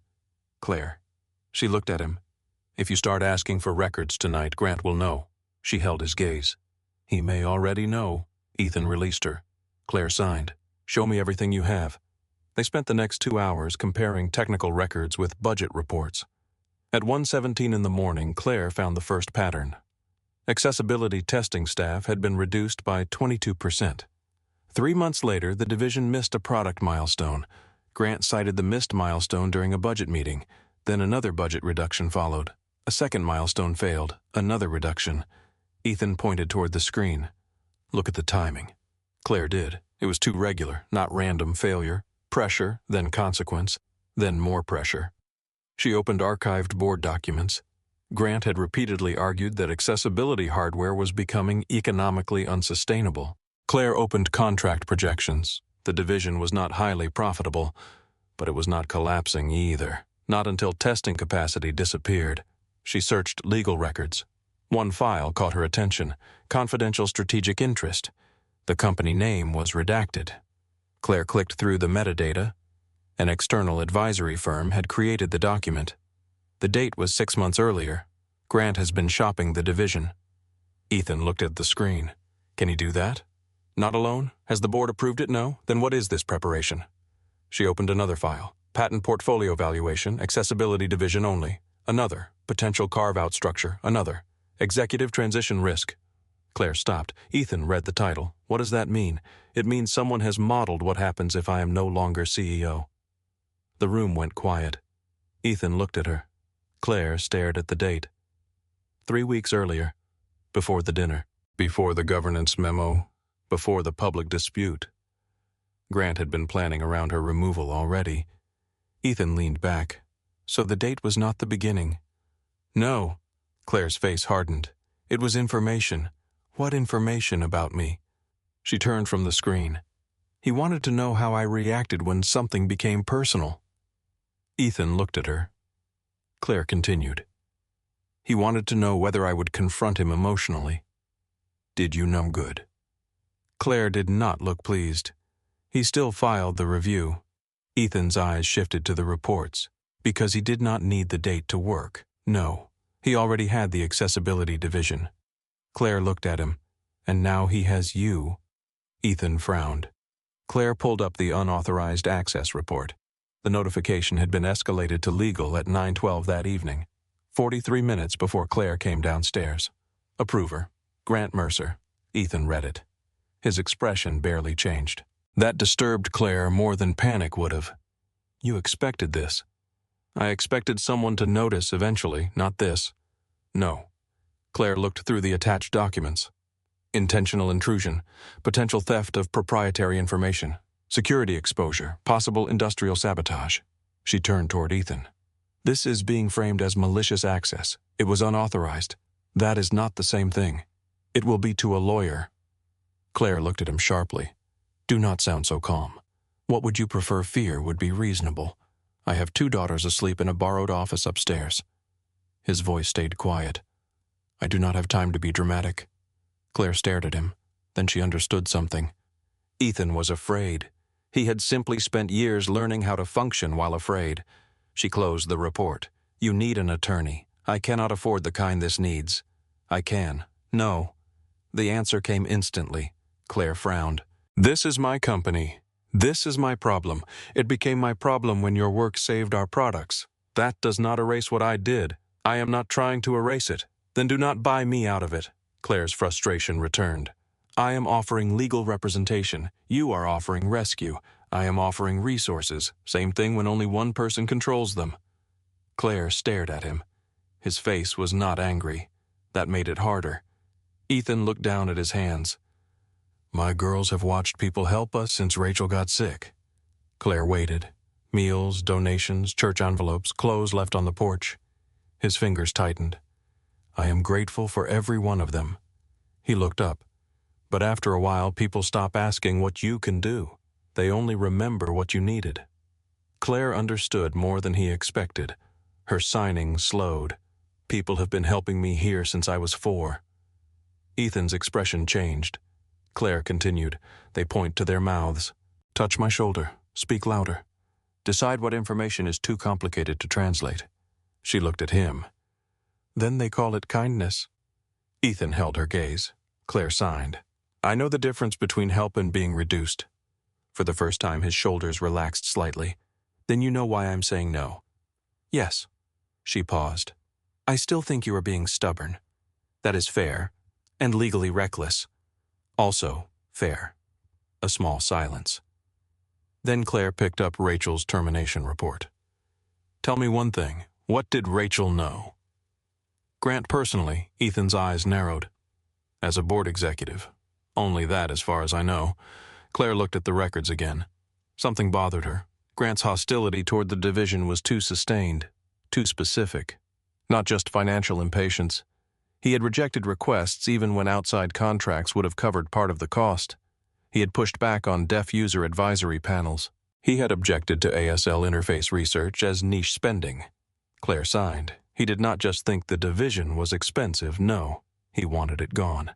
Claire. She looked at him. If you start asking for records tonight, Grant will know. She held his gaze. He may already know. Ethan released her. Claire signed. Show me everything you have. They spent the next 2 hours comparing technical records with budget reports. At 1:17 in the morning, Claire found the first pattern. Accessibility testing staff had been reduced by 22%. 3 months later, the division missed a product milestone. Grant cited the missed milestone during a budget meeting. Then another budget reduction followed. A second milestone failed. Another reduction. Ethan pointed toward the screen. Look at the timing. Claire did. It was too regular, not random failure. Pressure, then consequence, then more pressure. She opened archived board documents. Grant had repeatedly argued that accessibility hardware was becoming economically unsustainable. Claire opened contract projections. The division was not highly profitable, but it was not collapsing either. Not until testing capacity disappeared. She searched legal records. One file caught her attention. Confidential strategic interest. The company name was redacted. Claire clicked through the metadata. An external advisory firm had created the document. The date was 6 months earlier. Grant has been shopping the division. Ethan looked at the screen. Can he do that? Not alone? Has the board approved it? No? Then what is this preparation? She opened another file. Patent portfolio valuation, accessibility division only. Another. Potential carve-out structure. Another. Executive transition risk. Claire stopped. Ethan read the title. What does that mean? It means someone has modeled what happens if I am no longer CEO. The room went quiet. Ethan looked at her. Claire stared at the date. 3 weeks earlier. Before the dinner. Before the governance memo. Before the public dispute. Grant had been planning around her removal already. Ethan leaned back. So the date was not the beginning. No. Claire's face hardened. It was information. What information about me? She turned from the screen. He wanted to know how I reacted when something became personal. Ethan looked at her. Claire continued. He wanted to know whether I would confront him emotionally. Did you know good? Claire did not look pleased. He still filed the review. Ethan's eyes shifted to the reports. Because he did not need the date to work. No, he already had the accessibility division. Claire looked at him. And now he has you. Ethan frowned. Claire pulled up the unauthorized access report. The notification had been escalated to legal at 9:12 that evening, 43 minutes before Claire came downstairs. Approver, Grant Mercer. Ethan read it. His expression barely changed. That disturbed Claire more than panic would have. You expected this. I expected someone to notice eventually, not this. No. Claire looked through the attached documents. Intentional intrusion, potential theft of proprietary information, security exposure, possible industrial sabotage. She turned toward Ethan. This is being framed as malicious access. It was unauthorized. That is not the same thing. It will be to a lawyer. Claire looked at him sharply. Do not sound so calm. What would you prefer? Fear would be reasonable. I have 2 daughters asleep in a borrowed office upstairs. His voice stayed quiet. I do not have time to be dramatic. Claire stared at him. Then she understood something. Ethan was afraid. He had simply spent years learning how to function while afraid. She closed the report. You need an attorney. I cannot afford the kind this needs. I can. No. The answer came instantly. Claire frowned. This is my company. This is my problem. It became my problem when your work saved our products. That does not erase what I did. I am not trying to erase it. Then do not buy me out of it. Claire's frustration returned. I am offering legal representation. You are offering rescue. I am offering resources. Same thing when only one person controls them. Claire stared at him. His face was not angry. That made it harder. Ethan looked down at his hands. My girls have watched people help us since Rachel got sick. Claire waited. Meals, donations, church envelopes, clothes left on the porch. His fingers tightened. I am grateful for every one of them. He looked up. But after a while, people stop asking what you can do. They only remember what you needed. Claire understood more than he expected. Her signing slowed. People have been helping me here since I was 4. Ethan's expression changed. Claire continued. They point to their mouths. Touch my shoulder. Speak louder. Decide what information is too complicated to translate. She looked at him. Then they call it kindness. Ethan held her gaze. Claire signed. I know the difference between help and being reduced. For the first time, his shoulders relaxed slightly. Then you know why I'm saying no. Yes. She paused. I still think you are being stubborn. That is fair, and legally reckless. Also fair. A small silence. Then Claire picked up Rachel's termination report. Tell me one thing. What did Rachel know? Grant personally, Ethan's eyes narrowed. As a board executive. Only that as far as I know. Claire looked at the records again. Something bothered her. Grant's hostility toward the division was too sustained, too specific. Not just financial impatience. He had rejected requests even when outside contracts would have covered part of the cost. He had pushed back on deaf user advisory panels. He had objected to ASL interface research as niche spending. Claire signed. He did not just think the division was expensive, no. He wanted it gone.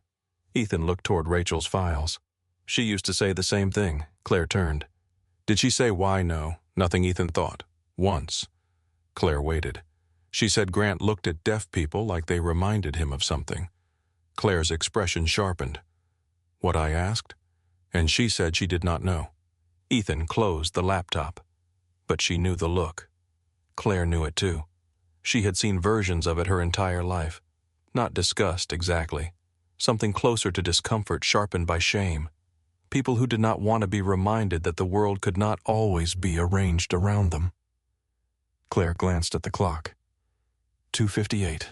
Ethan looked toward Rachel's files. She used to say the same thing. Claire turned. Did she say why no? Nothing Ethan thought. Once. Claire waited. She said Grant looked at deaf people like they reminded him of something. Claire's expression sharpened. What I asked? And she said she did not know. Ethan closed the laptop. But she knew the look. Claire knew it too. She had seen versions of it her entire life. Not disgust exactly. Something closer to discomfort sharpened by shame. People who did not want to be reminded that the world could not always be arranged around them. Claire glanced at the clock. 2:58.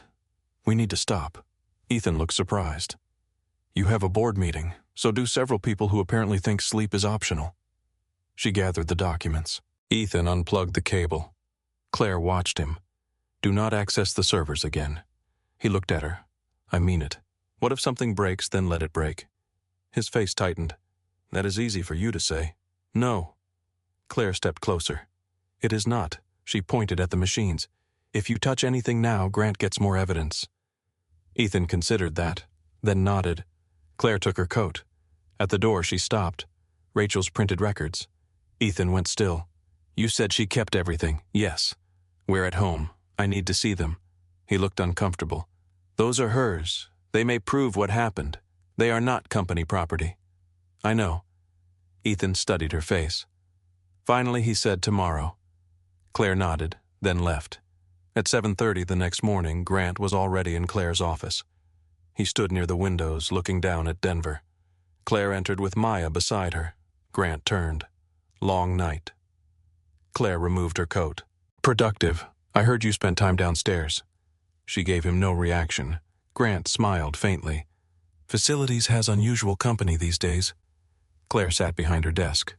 We need to stop. Ethan looked surprised. You have a board meeting, so do several people who apparently think sleep is optional. She gathered the documents. Ethan unplugged the cable. Claire watched him. Do not access the servers again. He looked at her. I mean it. What if something breaks, then let it break? His face tightened. That is easy for you to say. No. Claire stepped closer. It is not. She pointed at the machines. If you touch anything now, Grant gets more evidence. Ethan considered that, then nodded. Claire took her coat. At the door, she stopped. Rachel's printed records. Ethan went still. You said she kept everything. Yes. We're at home. I need to see them. He looked uncomfortable. Those are hers. They may prove what happened. They are not company property. I know. Ethan studied her face. Finally, he said tomorrow. Claire nodded, then left. At 7:30 the next morning, Grant was already in Claire's office. He stood near the windows, looking down at Denver. Claire entered with Maya beside her. Grant turned. Long night. Claire removed her coat. Productive. I heard you spent time downstairs. She gave him no reaction. Grant smiled faintly. Facilities has unusual company these days. Claire sat behind her desk.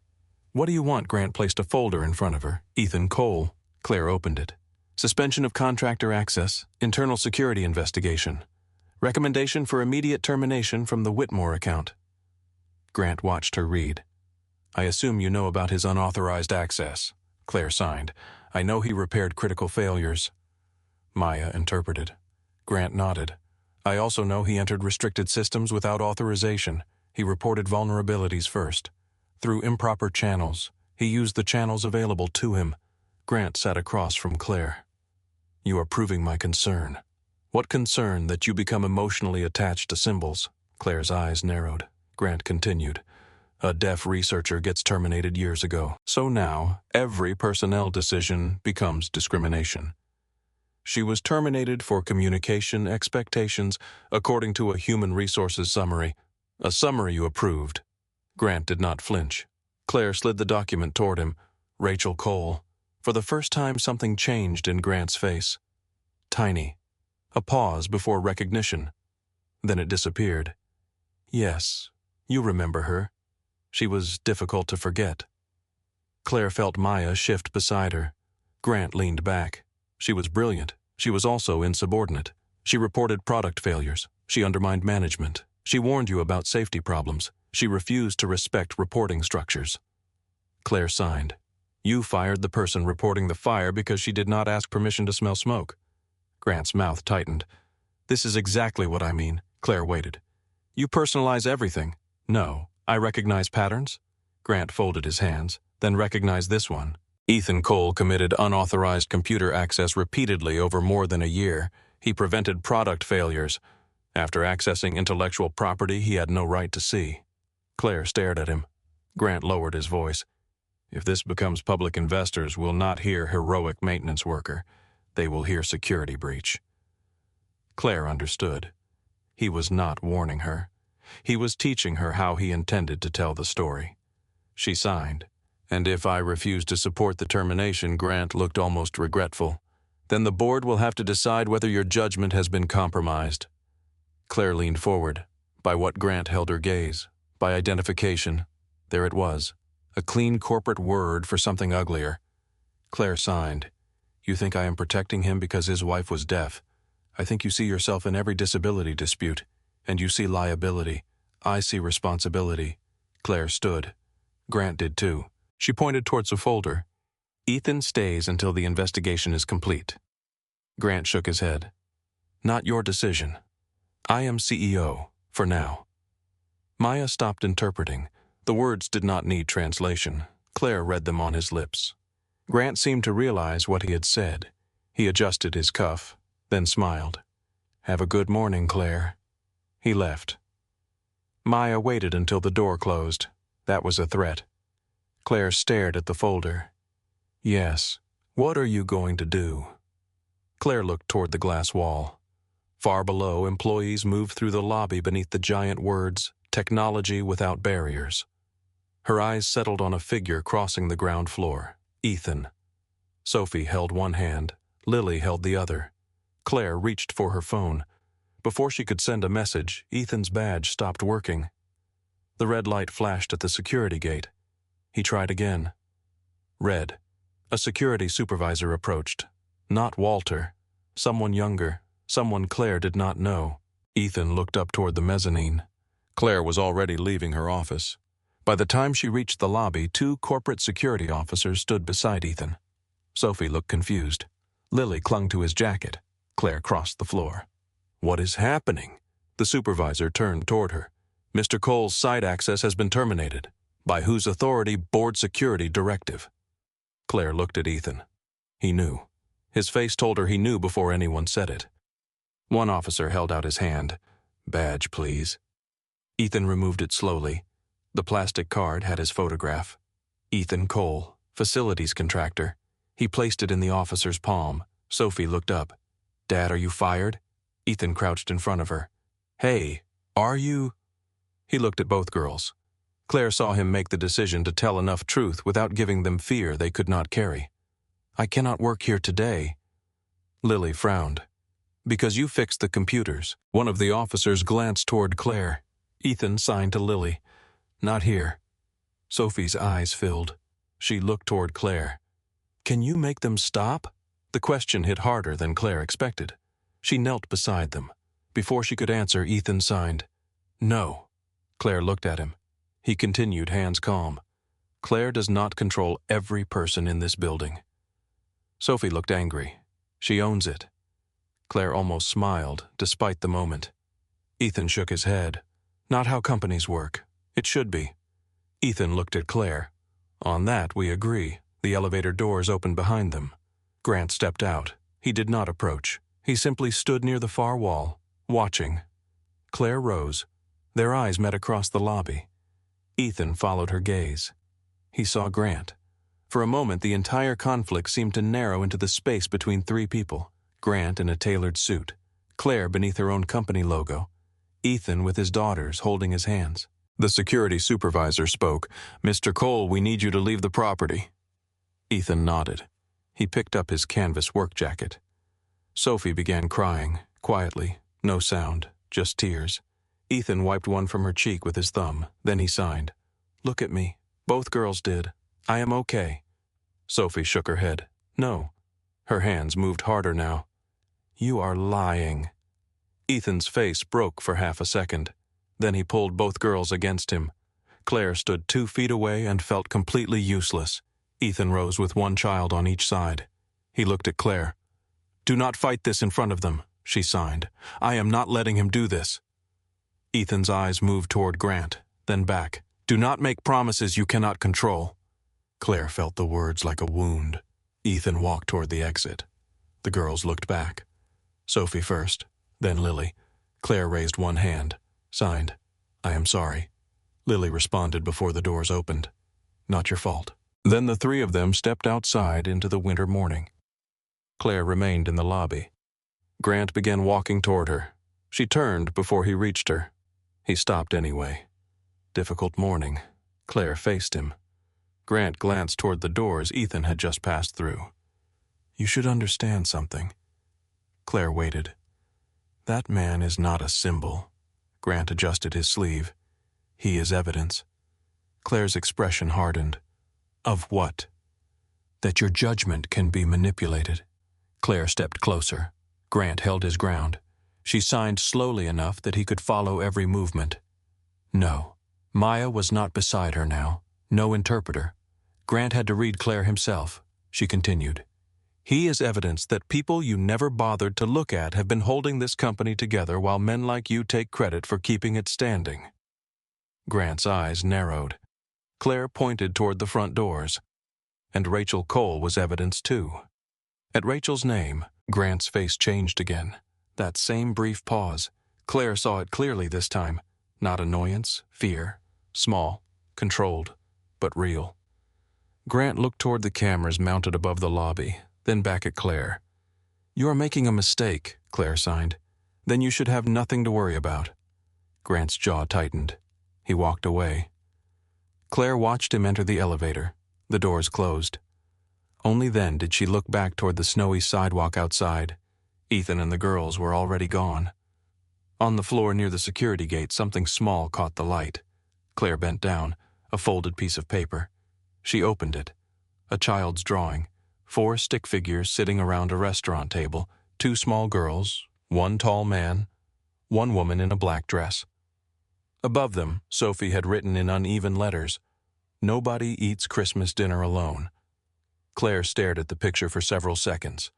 What do you want? Grant placed a folder in front of her. Ethan Cole. Claire opened it. Suspension of contractor access. Internal security investigation. Recommendation for immediate termination from the Whitmore account. Grant watched her read. I assume you know about his unauthorized access. Claire signed. I know he repaired critical failures. Maya interpreted. Grant nodded. I also know he entered restricted systems without authorization. He reported vulnerabilities first. Through improper channels. He used the channels available to him. Grant sat across from Claire. You are proving my concern. What concern? That you become emotionally attached to symbols? Claire's eyes narrowed. Grant continued. A deaf researcher gets terminated years ago. So now, every personnel decision becomes discrimination. She was terminated for communication expectations according to a human resources summary. A summary you approved. Grant did not flinch. Claire slid the document toward him. Rachel Cole. For the first time, something changed in Grant's face. Tiny. A pause before recognition. Then it disappeared. Yes, you remember her. She was difficult to forget. Claire felt Maya shift beside her. Grant leaned back. She was brilliant. She was also insubordinate. She reported product failures. She undermined management. She warned you about safety problems. She refused to respect reporting structures. Claire signed. You fired the person reporting the fire because she did not ask permission to smell smoke. Grant's mouth tightened. This is exactly what I mean. Claire waited. You personalize everything. No, I recognize patterns. Grant folded his hands, then recognized this one. Ethan Cole committed unauthorized computer access repeatedly over more than a year. He prevented product failures. After accessing intellectual property he had no right to see. Claire stared at him. Grant lowered his voice. If this becomes public, investors will not hear heroic maintenance worker. They will hear security breach. Claire understood. He was not warning her. He was teaching her how he intended to tell the story. She signed. And if I refuse to support the termination, Grant looked almost regretful. Then the board will have to decide whether your judgment has been compromised. Claire leaned forward. By what Grant held her gaze. By identification. There it was. A clean corporate word for something uglier. Claire signed. You think I am protecting him because his wife was deaf. I think you see yourself in every disability dispute. And you see liability. I see responsibility. Claire stood. Grant did too. She pointed towards a folder. Ethan stays until the investigation is complete. Grant shook his head. Not your decision. I am CEO, for now. Maya stopped interpreting. The words did not need translation. Claire read them on his lips. Grant seemed to realize what he had said. He adjusted his cuff, then smiled. Have a good morning, Claire. He left. Maya waited until the door closed. That was a threat. Claire stared at the folder. Yes. What are you going to do? Claire looked toward the glass wall. Far below, employees moved through the lobby beneath the giant words, Technology Without Barriers. Her eyes settled on a figure crossing the ground floor. Ethan. Sophie held one hand. Lily held the other. Claire reached for her phone. Before she could send a message, Ethan's badge stopped working. The red light flashed at the security gate. He tried again. Red. A security supervisor approached. Not Walter. Someone younger. Someone Claire did not know. Ethan looked up toward the mezzanine. Claire was already leaving her office. By the time she reached the lobby, 2 corporate security officers stood beside Ethan. Sophie looked confused. Lily clung to his jacket. Claire crossed the floor. "What is happening?" The supervisor turned toward her. "Mr. Cole's site access has been terminated. By whose authority? Board security directive." Claire looked at Ethan. He knew. His face told her he knew before anyone said it. One officer held out his hand. "Badge, please." Ethan removed it slowly. The plastic card had his photograph. Ethan Cole, facilities contractor. He placed it in the officer's palm. Sophie looked up. "Dad, are you fired?" Ethan crouched in front of her. "Hey, are you?" He looked at both girls. Claire saw him make the decision to tell enough truth without giving them fear they could not carry. "I cannot work here today." Lily frowned. "Because you fixed the computers." One of the officers glanced toward Claire. Ethan signed to Lily. "Not here." Sophie's eyes filled. She looked toward Claire. "Can you make them stop?" The question hit harder than Claire expected. She knelt beside them. Before she could answer, Ethan signed. "No." Claire looked at him. He continued, hands calm. "Claire does not control every person in this building." Sophie looked angry. "She owns it." Claire almost smiled, despite the moment. Ethan shook his head. "Not how companies work. It should be." Ethan looked at Claire. "On that we agree." The elevator doors opened behind them. Grant stepped out. He did not approach. He simply stood near the far wall, watching. Claire rose. Their eyes met across the lobby. Ethan followed her gaze. He saw Grant. For a moment, the entire conflict seemed to narrow into the space between 3 people. Grant in a tailored suit. Claire beneath her own company logo. Ethan with his daughters holding his hands. The security supervisor spoke. "Mr. Cole, we need you to leave the property." Ethan nodded. He picked up his canvas work jacket. Sophie began crying, quietly, no sound, just tears. Ethan wiped one from her cheek with his thumb, then he signed. "Look at me. Both girls did. I am okay." Sophie shook her head. "No." Her hands moved harder now. "You are lying." Ethan's face broke for half a second. Then he pulled both girls against him. Claire stood 2 feet away and felt completely useless. Ethan rose with one child on each side. He looked at Claire. "Do not fight this in front of them," she signed. "I am not letting him do this." Ethan's eyes moved toward Grant, then back. "Do not make promises you cannot control." Claire felt the words like a wound. Ethan walked toward the exit. The girls looked back. Sophie first, then Lily. Claire raised one hand, signed, "I am sorry." Lily responded before the doors opened. "Not your fault." Then the 3 of them stepped outside into the winter morning. Claire remained in the lobby. Grant began walking toward her. She turned before he reached her. He stopped anyway. Difficult morning. Claire faced him. Grant glanced toward the doors Ethan had just passed through. "You should understand something." Claire waited. "That man is not a symbol." Grant adjusted his sleeve. "He is evidence." Claire's expression hardened. "Of what?" "That your judgment can be manipulated." Claire stepped closer. Grant held his ground. She signed slowly enough that he could follow every movement. No. Maya was not beside her now. No interpreter. Grant had to read Claire himself. She continued. "He is evidence that people you never bothered to look at have been holding this company together while men like you take credit for keeping it standing." Grant's eyes narrowed. Claire pointed toward the front doors. And Rachel Cole was evidence too. At Rachel's name, Grant's face changed again. That same brief pause. Claire saw it clearly this time. Not annoyance, fear. Small, controlled, but real. Grant looked toward the cameras mounted above the lobby, then back at Claire. "You are making a mistake," Claire signed. "Then you should have nothing to worry about." Grant's jaw tightened. He walked away. Claire watched him enter the elevator. The doors closed. Only then did she look back toward the snowy sidewalk outside. Ethan and the girls were already gone. On the floor near the security gate, something small caught the light. Claire bent down, a folded piece of paper. She opened it. A child's drawing. 4 stick figures sitting around a restaurant table. 2 small girls, 1 tall man, 1 woman in a black dress. Above them, Sophie had written in uneven letters, "Nobody eats Christmas dinner alone." Claire stared at the picture for several seconds,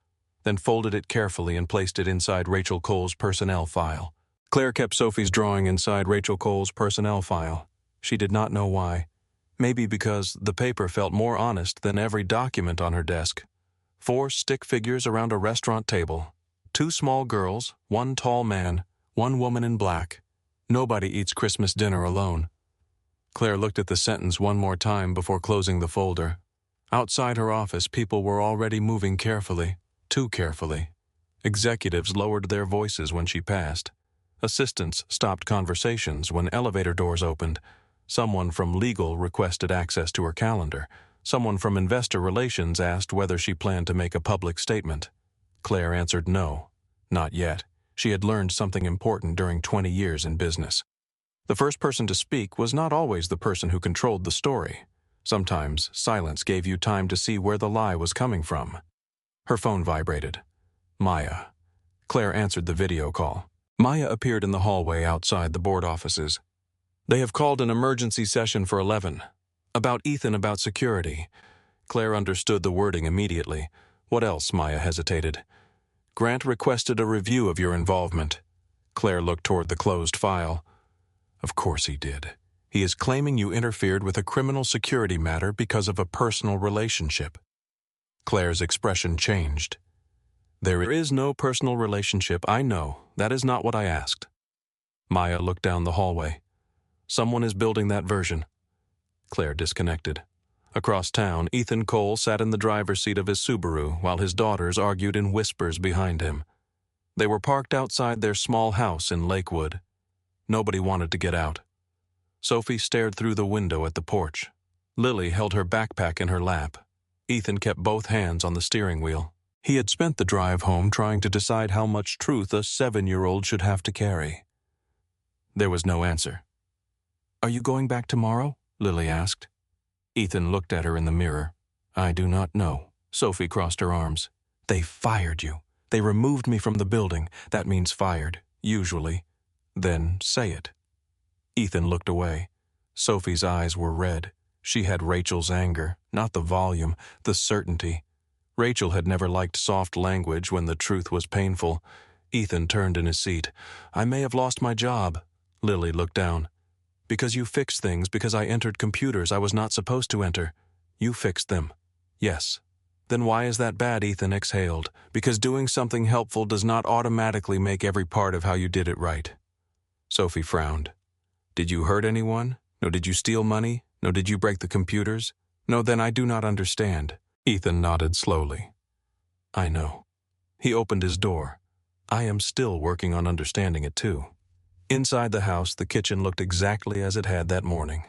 then folded it carefully and placed it inside Rachel Cole's personnel file. Claire kept Sophie's drawing inside Rachel Cole's personnel file. She did not know why. Maybe because the paper felt more honest than every document on her desk. 4 stick figures around a restaurant table. 2 small girls, 1 tall man, 1 woman in black. Nobody eats Christmas dinner alone. Claire looked at the sentence one more time before closing the folder. Outside her office, people were already moving carefully, too carefully. Executives lowered their voices when she passed. Assistants stopped conversations when elevator doors opened. Someone from legal requested access to her calendar. Someone from investor relations asked whether she planned to make a public statement. Claire answered no. Not yet. She had learned something important during 20 years in business. The first person to speak was not always the person who controlled the story. Sometimes silence gave you time to see where the lie was coming from. Her phone vibrated. Maya. Claire answered the video call. Maya appeared in the hallway outside the board offices. "They have called an emergency session for 11. About Ethan, about security." Claire understood the wording immediately. "What else?" Maya hesitated. "Grant requested a review of your involvement." Claire looked toward the closed file. "Of course he did. He is claiming you interfered with a criminal security matter because of a personal relationship." Claire's expression changed. "There is no personal relationship, I know. That is not what I asked." Maya looked down the hallway. "Someone is building that version." Claire disconnected. Across town, Ethan Cole sat in the driver's seat of his Subaru while his daughters argued in whispers behind him. They were parked outside their small house in Lakewood. Nobody wanted to get out. Sophie stared through the window at the porch. Lily held her backpack in her lap. Ethan kept both hands on the steering wheel. He had spent the drive home trying to decide how much truth a 7-year-old should have to carry. There was no answer. "Are you going back tomorrow?" Lily asked. Ethan looked at her in the mirror. "I do not know." Sophie crossed her arms. "They fired you. They removed me from the building. That means fired, usually. Then say it." Ethan looked away. Sophie's eyes were red. She had Rachel's anger, not the volume, the certainty. Rachel had never liked soft language when the truth was painful. Ethan turned in his seat. "I may have lost my job." Lily looked down. "Because you fixed things, because I entered computers I was not supposed to enter. You fixed them." "Yes." "Then why is that bad?" Ethan exhaled. "Because doing something helpful does not automatically make every part of how you did it right." Sophie frowned. "Did you hurt anyone? No, did you steal money? No, did you break the computers? No, then I do not understand." Ethan nodded slowly. "I know." He opened his door. "I am still working on understanding it too." Inside the house, the kitchen looked exactly as it had that morning.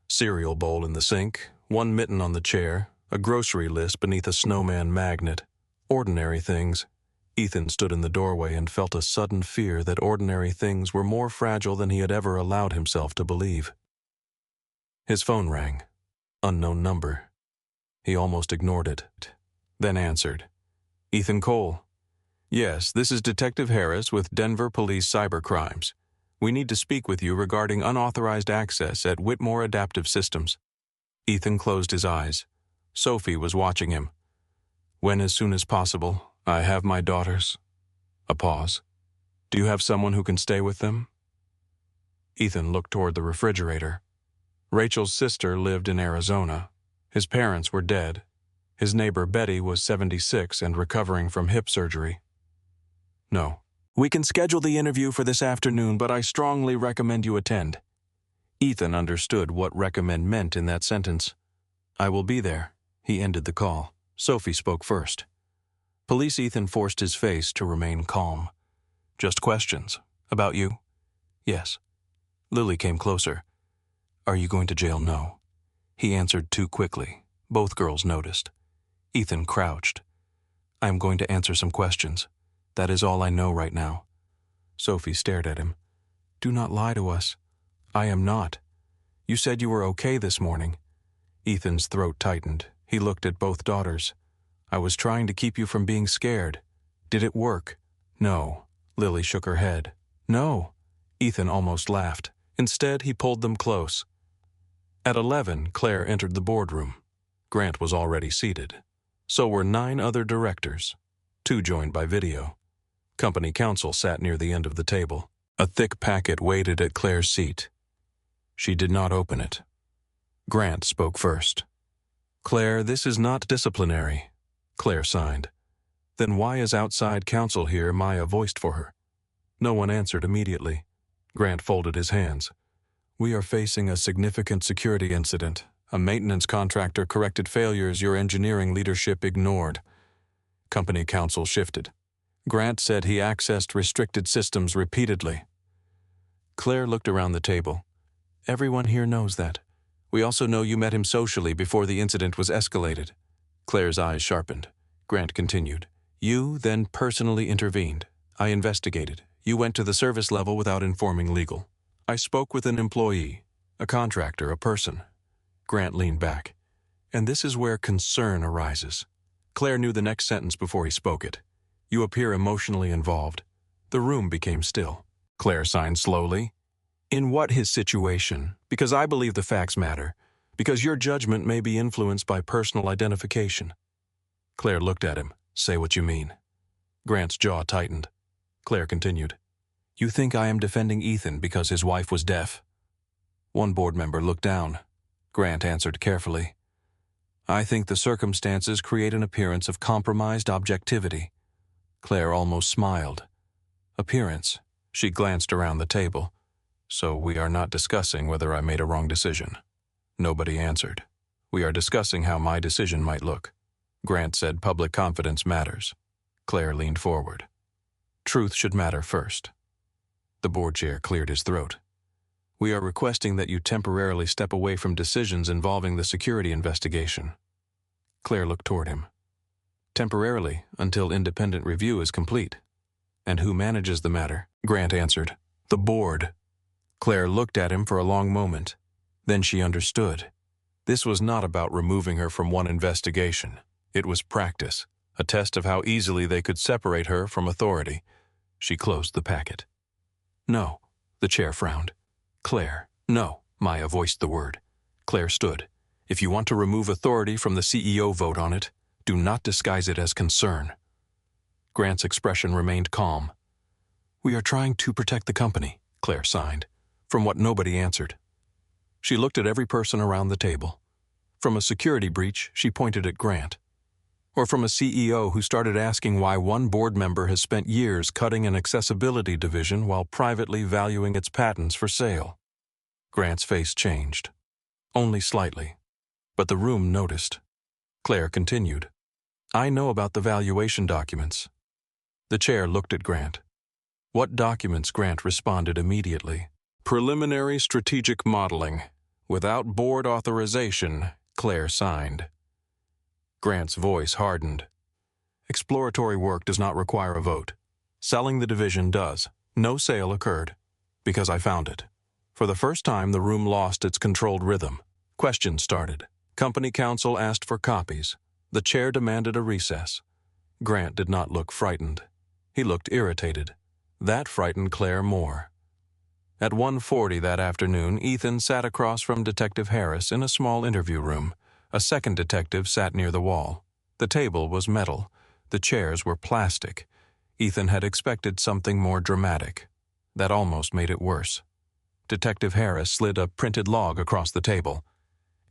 Cereal bowl in the sink, 1 mitten on the chair, a grocery list beneath a snowman magnet. Ordinary things. Ethan stood in the doorway and felt a sudden fear that ordinary things were more fragile than he had ever allowed himself to believe. His phone rang. Unknown number. He almost ignored it, then answered. "Ethan Cole." "Yes, this is Detective Harris with Denver Police Cybercrimes. We need to speak with you regarding unauthorized access at Whitmore Adaptive Systems." Ethan closed his eyes. Sophie was watching him. "When as soon as possible? I have my daughters." A pause. "Do you have someone who can stay with them?" Ethan looked toward the refrigerator. Rachel's sister lived in Arizona. His parents were dead. His neighbor Betty was 76 and recovering from hip surgery. "No. We can schedule the interview for this afternoon, but I strongly recommend you attend." Ethan understood what recommend meant in that sentence. "I will be there." He ended the call. Sophie spoke first. Police Ethan forced his face to remain calm. "Just questions. About you?" "Yes." Lily came closer. "Are you going to jail?" "No." He answered too quickly. Both girls noticed. Ethan crouched. "I am going to answer some questions. That is all I know right now." Sophie stared at him. "Do not lie to us." "I am not. You said you were okay this morning." Ethan's throat tightened. He looked at both daughters. "I was trying to keep you from being scared. Did it work?" "No." Lily shook her head. "No." Ethan almost laughed. Instead, he pulled them close. At 11, Claire entered the boardroom. Grant was already seated. So were 9 other directors, 2 joined by video. Company counsel sat near the end of the table. A thick packet waited at Claire's seat. She did not open it. Grant spoke first. "Claire, this is not disciplinary." Claire signed. "Then why is outside counsel here?" Maya voiced for her. No one answered immediately. Grant folded his hands. "We are facing a significant security incident. A maintenance contractor corrected failures your engineering leadership ignored." Company counsel shifted. "Grant said he accessed restricted systems repeatedly." Claire looked around the table. "Everyone here knows that. We also know you met him socially before the incident was escalated." Claire's eyes sharpened. Grant continued. "You then personally intervened. I investigated. You went to the service level without informing legal. I spoke with an employee, a contractor, a person." Grant leaned back. "And this is where concern arises." Claire knew the next sentence before he spoke it. "You appear emotionally involved." The room became still. Claire signed slowly. "In what his situation? Because I believe the facts matter. Because your judgment may be influenced by personal identification." Claire looked at him. "Say what you mean." Grant's jaw tightened. Claire continued. "You think I am defending Ethan because his wife was deaf?" One board member looked down. Grant answered carefully. "I think the circumstances create an appearance of compromised objectivity." Claire almost smiled. "Appearance?" She glanced around the table. "So we are not discussing whether I made a wrong decision." Nobody answered. "We are discussing how my decision might look." Grant said public confidence matters. Claire leaned forward. "Truth should matter first." The board chair cleared his throat. "We are requesting that you temporarily step away from decisions involving the security investigation." Claire looked toward him. "Temporarily, until independent review is complete." "And who manages the matter?" Grant answered. "The board." Claire looked at him for a long moment. Then she understood. This was not about removing her from one investigation. It was practice, a test of how easily they could separate her from authority. She closed the packet. "No," the chair frowned. "Claire, no." Maya voiced the word. Claire stood. "If you want to remove authority from the CEO, vote on it. Do not disguise it as concern." Grant's expression remained calm. "We are trying to protect the company," Claire signed. From what nobody answered. She looked at every person around the table. From a security breach, she pointed at Grant. Or from a CEO who started asking why one board member has spent years cutting an accessibility division while privately valuing its patents for sale. Grant's face changed. Only slightly. But the room noticed. Claire continued. "I know about the valuation documents." The chair looked at Grant. "What documents?" Grant responded immediately. "Preliminary strategic modeling. Without board authorization," Claire signed. Grant's voice hardened. "Exploratory work does not require a vote. Selling the division does. No sale occurred. Because I found it." For the first time, the room lost its controlled rhythm. Questions started. Company counsel asked for copies. The chair demanded a recess. Grant did not look frightened. He looked irritated. That frightened Claire more. At 1:40 that afternoon, Ethan sat across from Detective Harris in a small interview room. A second detective sat near the wall. The table was metal. The chairs were plastic. Ethan had expected something more dramatic. That almost made it worse. Detective Harris slid a printed log across the table.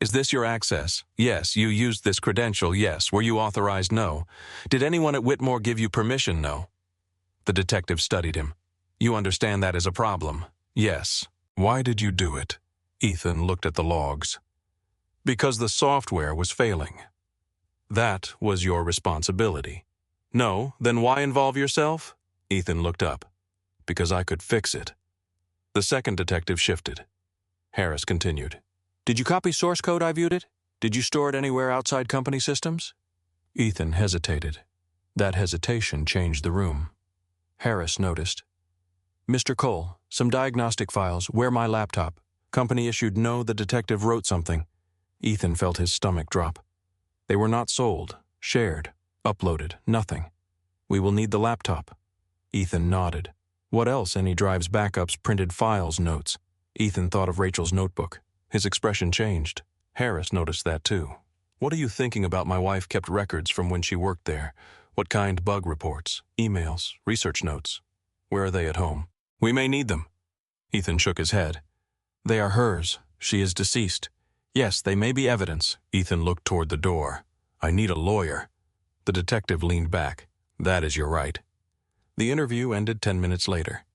"Is this your access?" "Yes." "You used this credential?" "Yes." "Were you authorized?" "No." "Did anyone at Whitmore give you permission?" "No." The detective studied him. "You understand that is a problem?" "Yes." "Why did you do it?" Ethan looked at the logs. "Because the software was failing." "That was your responsibility." "No." "Then why involve yourself?" Ethan looked up. "Because I could fix it." The second detective shifted. Harris continued. "Did you copy source code? I viewed it. Did you store it anywhere outside company systems?" Ethan hesitated. That hesitation changed the room. Harris noticed. "Mr. Cole, some diagnostic files. Where my laptop?" Company issued no. The detective wrote something. Ethan felt his stomach drop. "They were not sold, shared, uploaded, nothing. We will need the laptop." Ethan nodded. "What else?" "Any drives, backups, printed files, notes." Ethan thought of Rachel's notebook. His expression changed. Harris noticed that too. What are you thinking about? My wife kept records from when she worked there. What kind? Bug reports, emails, research notes. Where are they at home? We may need them. Ethan shook his head. They are hers. She is deceased. Yes, they may be evidence. Ethan looked toward the door. I need a lawyer. The detective leaned back. That is your right. The interview ended 10 minutes later.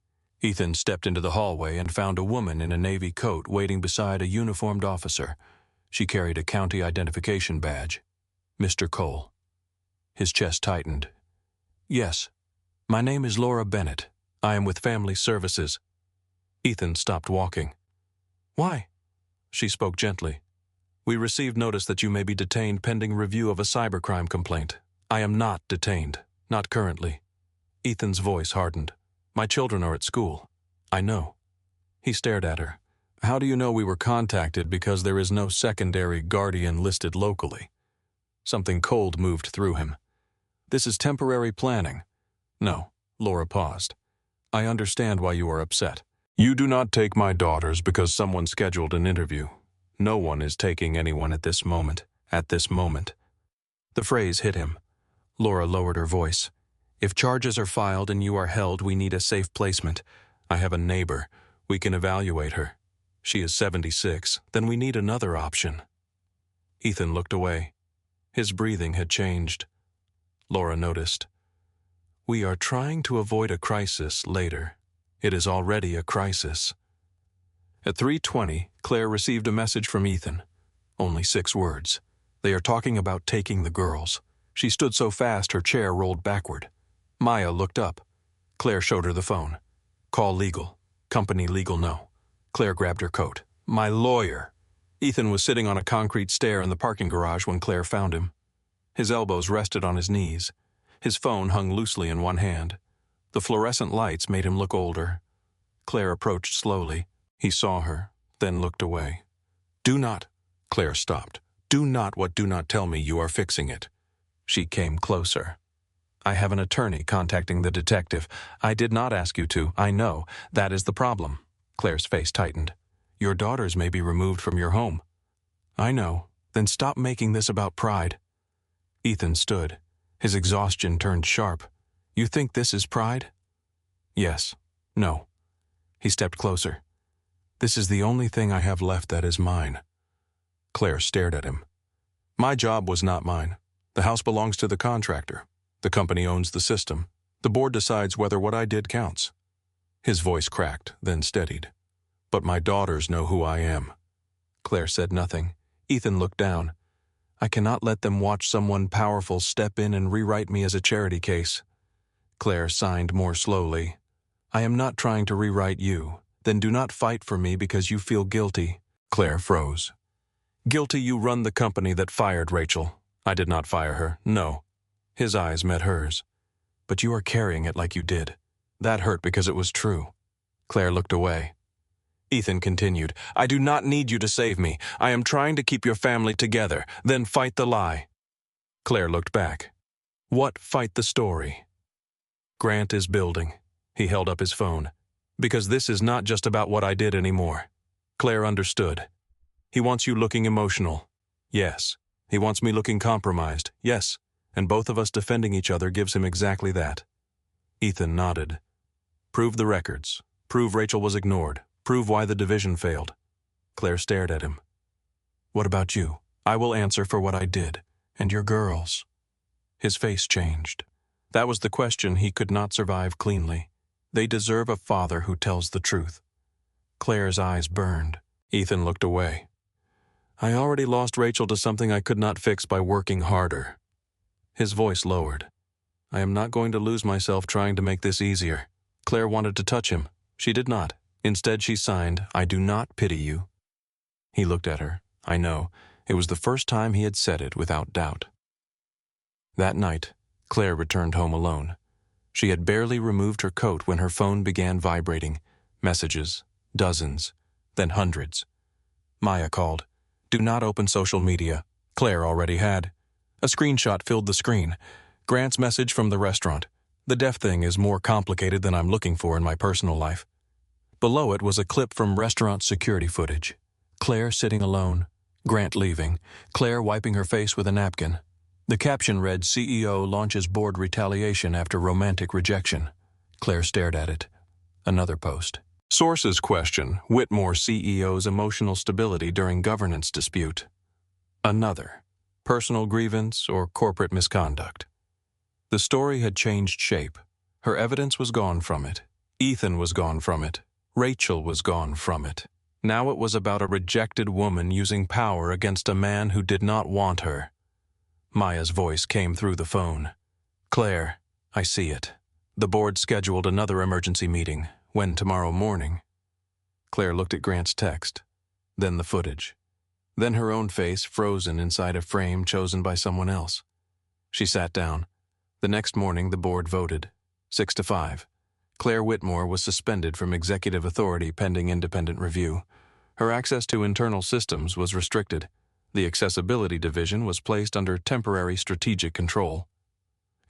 Ethan stepped into the hallway and found a woman in a navy coat waiting beside a uniformed officer. She carried a county identification badge. Mr. Cole. His chest tightened. Yes. My name is Laura Bennett. I am with Family Services. Ethan stopped walking. Why? She spoke gently. We received notice that you may be detained pending review of a cybercrime complaint. I am not detained. Not currently. Ethan's voice hardened. My children are at school. I know. He stared at her. How do you know we were contacted? Because there is no secondary guardian listed locally. Something cold moved through him. This is temporary planning. No, Laura paused. I understand why you are upset. You do not take my daughters because someone scheduled an interview. No one is taking anyone at this moment. At this moment. The phrase hit him. Laura lowered her voice. If charges are filed and you are held, we need a safe placement. I have a neighbor. We can evaluate her. She is 76. Then we need another option. Ethan looked away. His breathing had changed. Laura noticed. We are trying to avoid a crisis later. It is already a crisis. At 3:20, Claire received a message from Ethan. Only 6 words. They are talking about taking the girls. She stood so fast her chair rolled backward. Maya looked up. Claire showed her the phone. Call legal. Company legal no. Claire grabbed her coat. My lawyer. Ethan was sitting on a concrete stair in the parking garage when Claire found him. His elbows rested on his knees. His phone hung loosely in one hand. The fluorescent lights made him look older. Claire approached slowly. He saw her, then looked away. Do not. Claire stopped. Do not. What? Do not tell me you are fixing it. She came closer. I have an attorney contacting the detective. I did not ask you to. I know. That is the problem. Claire's face tightened. Your daughters may be removed from your home. I know. Then stop making this about pride. Ethan stood. His exhaustion turned sharp. You think this is pride? Yes. No. He stepped closer. This is the only thing I have left that is mine. Claire stared at him. My job was not mine. The house belongs to the contractor. The company owns the system. The board decides whether what I did counts. His voice cracked, then steadied. But my daughters know who I am. Claire said nothing. Ethan looked down. I cannot let them watch someone powerful step in and rewrite me as a charity case. Claire signed more slowly. I am not trying to rewrite you. Then do not fight for me because you feel guilty. Claire froze. Guilty you run the company that fired Rachel. I did not fire her, no. His eyes met hers. But you are carrying it like you did. That hurt because it was true. Claire looked away. Ethan continued, I do not need you to save me. I am trying to keep your family together. Then fight the lie. Claire looked back. What fight the story? Grant is building. He held up his phone. Because this is not just about what I did anymore. Claire understood. He wants you looking emotional. Yes. He wants me looking compromised. Yes. And both of us defending each other gives him exactly that. Ethan nodded. Prove the records. Prove Rachel was ignored. Prove why the division failed. Claire stared at him. What about you? I will answer for what I did. And your girls. His face changed. That was the question he could not survive cleanly. They deserve a father who tells the truth. Claire's eyes burned. Ethan looked away. I already lost Rachel to something I could not fix by working harder. His voice lowered. I am not going to lose myself trying to make this easier. Claire wanted to touch him. She did not. Instead she signed, I do not pity you. He looked at her. I know. It was the first time he had said it without doubt. That night, Claire returned home alone. She had barely removed her coat when her phone began vibrating. Messages. Dozens. Then hundreds. Maya called. Do not open social media. Claire already had. A screenshot filled the screen. Grant's message from the restaurant. The deaf thing is more complicated than I'm looking for in my personal life. Below it was a clip from restaurant security footage. Claire sitting alone, Grant leaving, Claire wiping her face with a napkin. The caption read, "CEO launches board retaliation after romantic rejection." Claire stared at it. Another post. Sources question Whitmore CEO's emotional stability during governance dispute. Another. Personal grievance or corporate misconduct. The story had changed shape. Her evidence was gone from it. Ethan was gone from it. Rachel was gone from it. Now it was about a rejected woman using power against a man who did not want her. Maya's voice came through the phone. "Claire, I see it. The board scheduled another emergency meeting. When tomorrow morning?" Claire looked at Grant's text, then the footage, then her own face frozen inside a frame chosen by someone else. She sat down. The next morning the board voted. 6-5. Claire Whitmore was suspended from executive authority pending independent review. Her access to internal systems was restricted. The accessibility division was placed under temporary strategic control.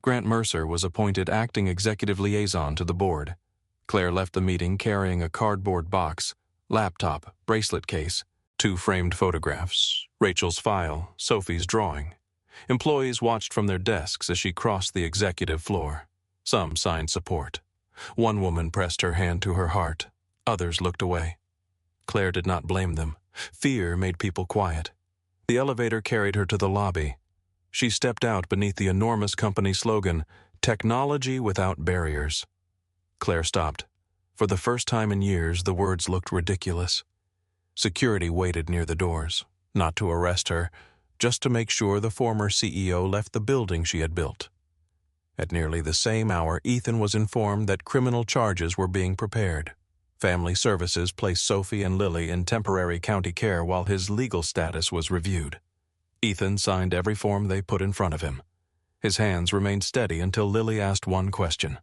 Grant Mercer was appointed acting executive liaison to the board. Claire left the meeting carrying a cardboard box, laptop, bracelet case, 2 framed photographs, Rachel's file, Sophie's drawing. Employees watched from their desks as she crossed the executive floor. Some signed support. One woman pressed her hand to her heart. Others looked away. Claire did not blame them. Fear made people quiet. The elevator carried her to the lobby. She stepped out beneath the enormous company slogan, "Technology without barriers." Claire stopped. For the first time in years, the words looked ridiculous. Security waited near the doors, not to arrest her, just to make sure the former CEO left the building she had built. At nearly the same hour, Ethan was informed that criminal charges were being prepared. Family Services placed Sophie and Lily in temporary county care while his legal status was reviewed. Ethan signed every form they put in front of him. His hands remained steady until Lily asked one question.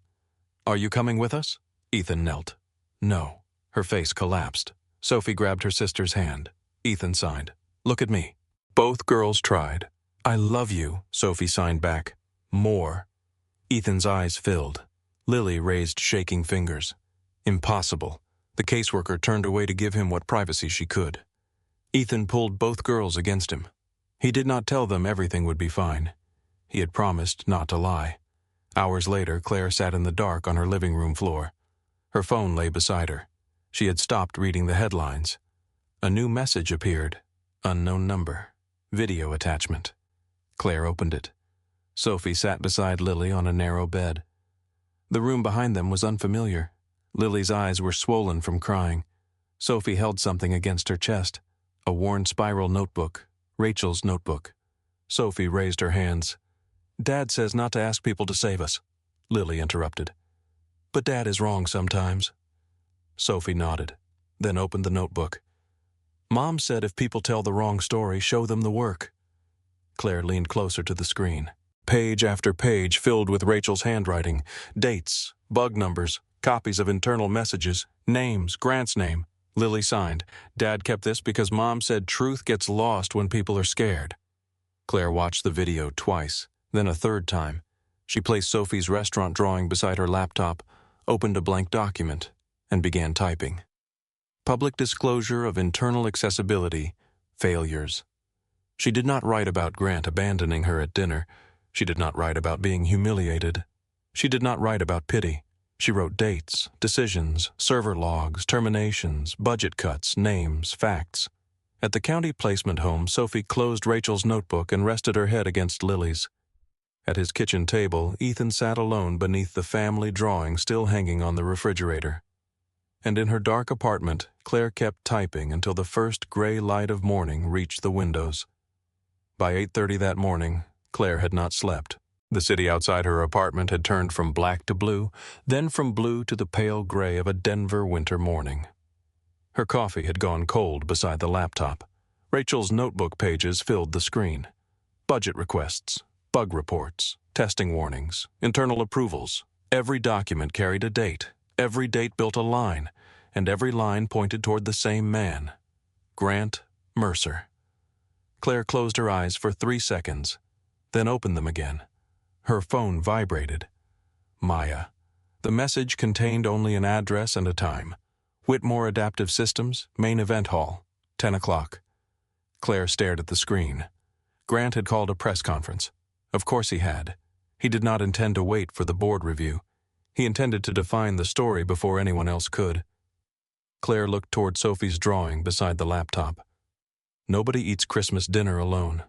"Are you coming with us?" Ethan knelt. "No." Her face collapsed. Sophie grabbed her sister's hand. Ethan signed. "Look at me." Both girls tried. "I love you," Sophie signed back. "More." Ethan's eyes filled. Lily raised shaking fingers. Impossible. The caseworker turned away to give him what privacy she could. Ethan pulled both girls against him. He did not tell them everything would be fine. He had promised not to lie. Hours later, Claire sat in the dark on her living room floor. Her phone lay beside her. She had stopped reading the headlines. A new message appeared. Unknown number. Video attachment. Claire opened it. Sophie sat beside Lily on a narrow bed. The room behind them was unfamiliar. Lily's eyes were swollen from crying. Sophie held something against her chest. A worn spiral notebook. Rachel's notebook. Sophie raised her hands. "Dad says not to ask people to save us," Lily interrupted. "But Dad is wrong sometimes." Sophie nodded, then opened the notebook. "Mom said if people tell the wrong story, show them the work." Claire leaned closer to the screen. Page after page filled with Rachel's handwriting, dates, bug numbers, copies of internal messages, names, Grant's name. Lily signed. "Dad kept this because Mom said truth gets lost when people are scared." Claire watched the video twice. Then a third time. She placed Sophie's restaurant drawing beside her laptop, opened a blank document, and began typing. Public disclosure of internal accessibility, failures. She did not write about Grant abandoning her at dinner. She did not write about being humiliated. She did not write about pity. She wrote dates, decisions, server logs, terminations, budget cuts, names, facts. At the county placement home, Sophie closed Rachel's notebook and rested her head against Lily's. At his kitchen table, Ethan sat alone beneath the family drawing still hanging on the refrigerator. And in her dark apartment, Claire kept typing until the first gray light of morning reached the windows. By 8:30 that morning, Claire had not slept. The city outside her apartment had turned from black to blue, then from blue to the pale gray of a Denver winter morning. Her coffee had gone cold beside the laptop. Rachel's notebook pages filled the screen. Budget requests, bug reports, testing warnings, internal approvals. Every document carried a date. Every date built a line, and every line pointed toward the same man, Grant Mercer. Claire closed her eyes for 3 seconds, then opened them again. Her phone vibrated. Maya. The message contained only an address and a time. Whitmore Adaptive Systems, Main Event Hall, 10 o'clock. Claire stared at the screen. Grant had called a press conference. Of course he had. He did not intend to wait for the board review. He intended to define the story before anyone else could. Claire looked toward Sophie's drawing beside the laptop. Nobody eats Christmas dinner alone.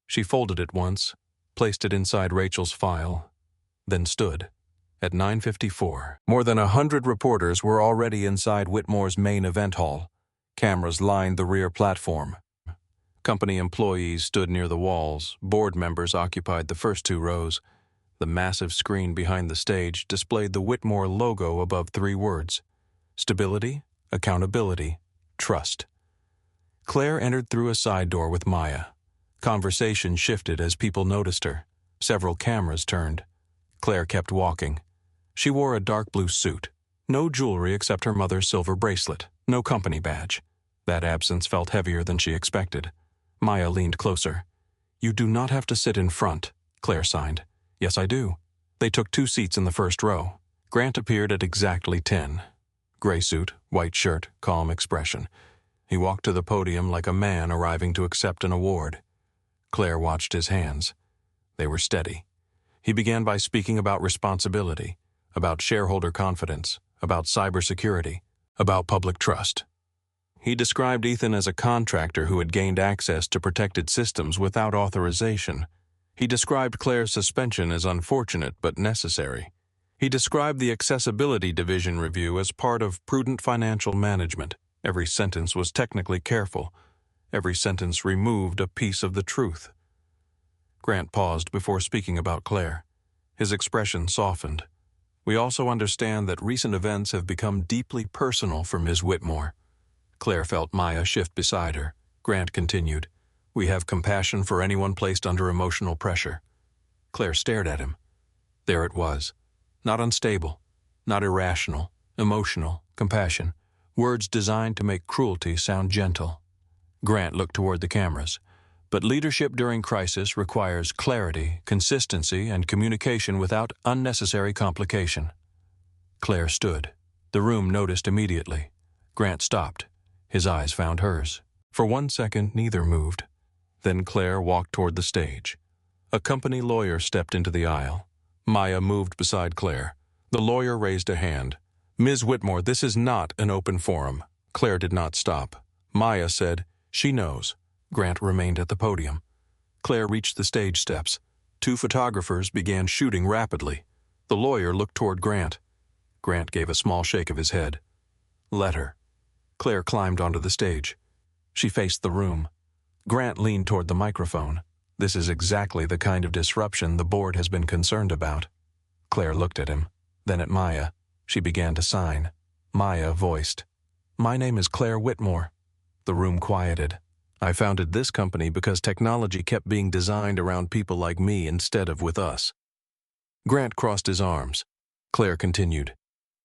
She folded it once, placed it inside Rachel's file, then stood. At 9:54, more than 100 reporters were already inside Whitmore's main event hall. Cameras lined the rear platform. Company employees stood near the walls. Board members occupied the first 2 rows. The massive screen behind the stage displayed the Whitmore logo above 3 words: stability, accountability, trust. Claire entered through a side door with Maya. Conversation shifted as people noticed her. Several cameras turned. Claire kept walking. She wore a dark blue suit. No jewelry except her mother's silver bracelet. No company badge. That absence felt heavier than she expected. Maya leaned closer. "You do not have to sit in front," Claire signed. "Yes, I do." They took 2 seats in the first row. Grant appeared at exactly 10. Gray suit, white shirt, calm expression. He walked to the podium like a man arriving to accept an award. Claire watched his hands. They were steady. He began by speaking about responsibility, about shareholder confidence, about cybersecurity, about public trust. He described Ethan as a contractor who had gained access to protected systems without authorization. He described Claire's suspension as unfortunate but necessary. He described the accessibility division review as part of prudent financial management. Every sentence was technically careful. Every sentence removed a piece of the truth. Grant paused before speaking about Claire. His expression softened. "We also understand that recent events have become deeply personal for Ms. Whitmore." Claire felt Maya shift beside her. Grant continued, "We have compassion for anyone placed under emotional pressure." Claire stared at him. There it was. Not unstable, not irrational, emotional, compassion. Words designed to make cruelty sound gentle. Grant looked toward the cameras. But leadership during crisis requires clarity, consistency, and communication without unnecessary complication. Claire stood. The room noticed immediately. Grant stopped. His eyes found hers. For 1 second, neither moved. Then Claire walked toward the stage. A company lawyer stepped into the aisle. Maya moved beside Claire. The lawyer raised a hand. "Ms. Whitmore, this is not an open forum." Claire did not stop. Maya said, "She knows." Grant remained at the podium. Claire reached the stage steps. 2 photographers began shooting rapidly. The lawyer looked toward Grant. Grant gave a small shake of his head. "Let her." Claire climbed onto the stage. She faced the room. Grant leaned toward the microphone. "This is exactly the kind of disruption the board has been concerned about." Claire looked at him, then at Maya. She began to sign. Maya voiced, "My name is Claire Whitmore." The room quieted. "I founded this company because technology kept being designed around people like me instead of with us." Grant crossed his arms. Claire continued,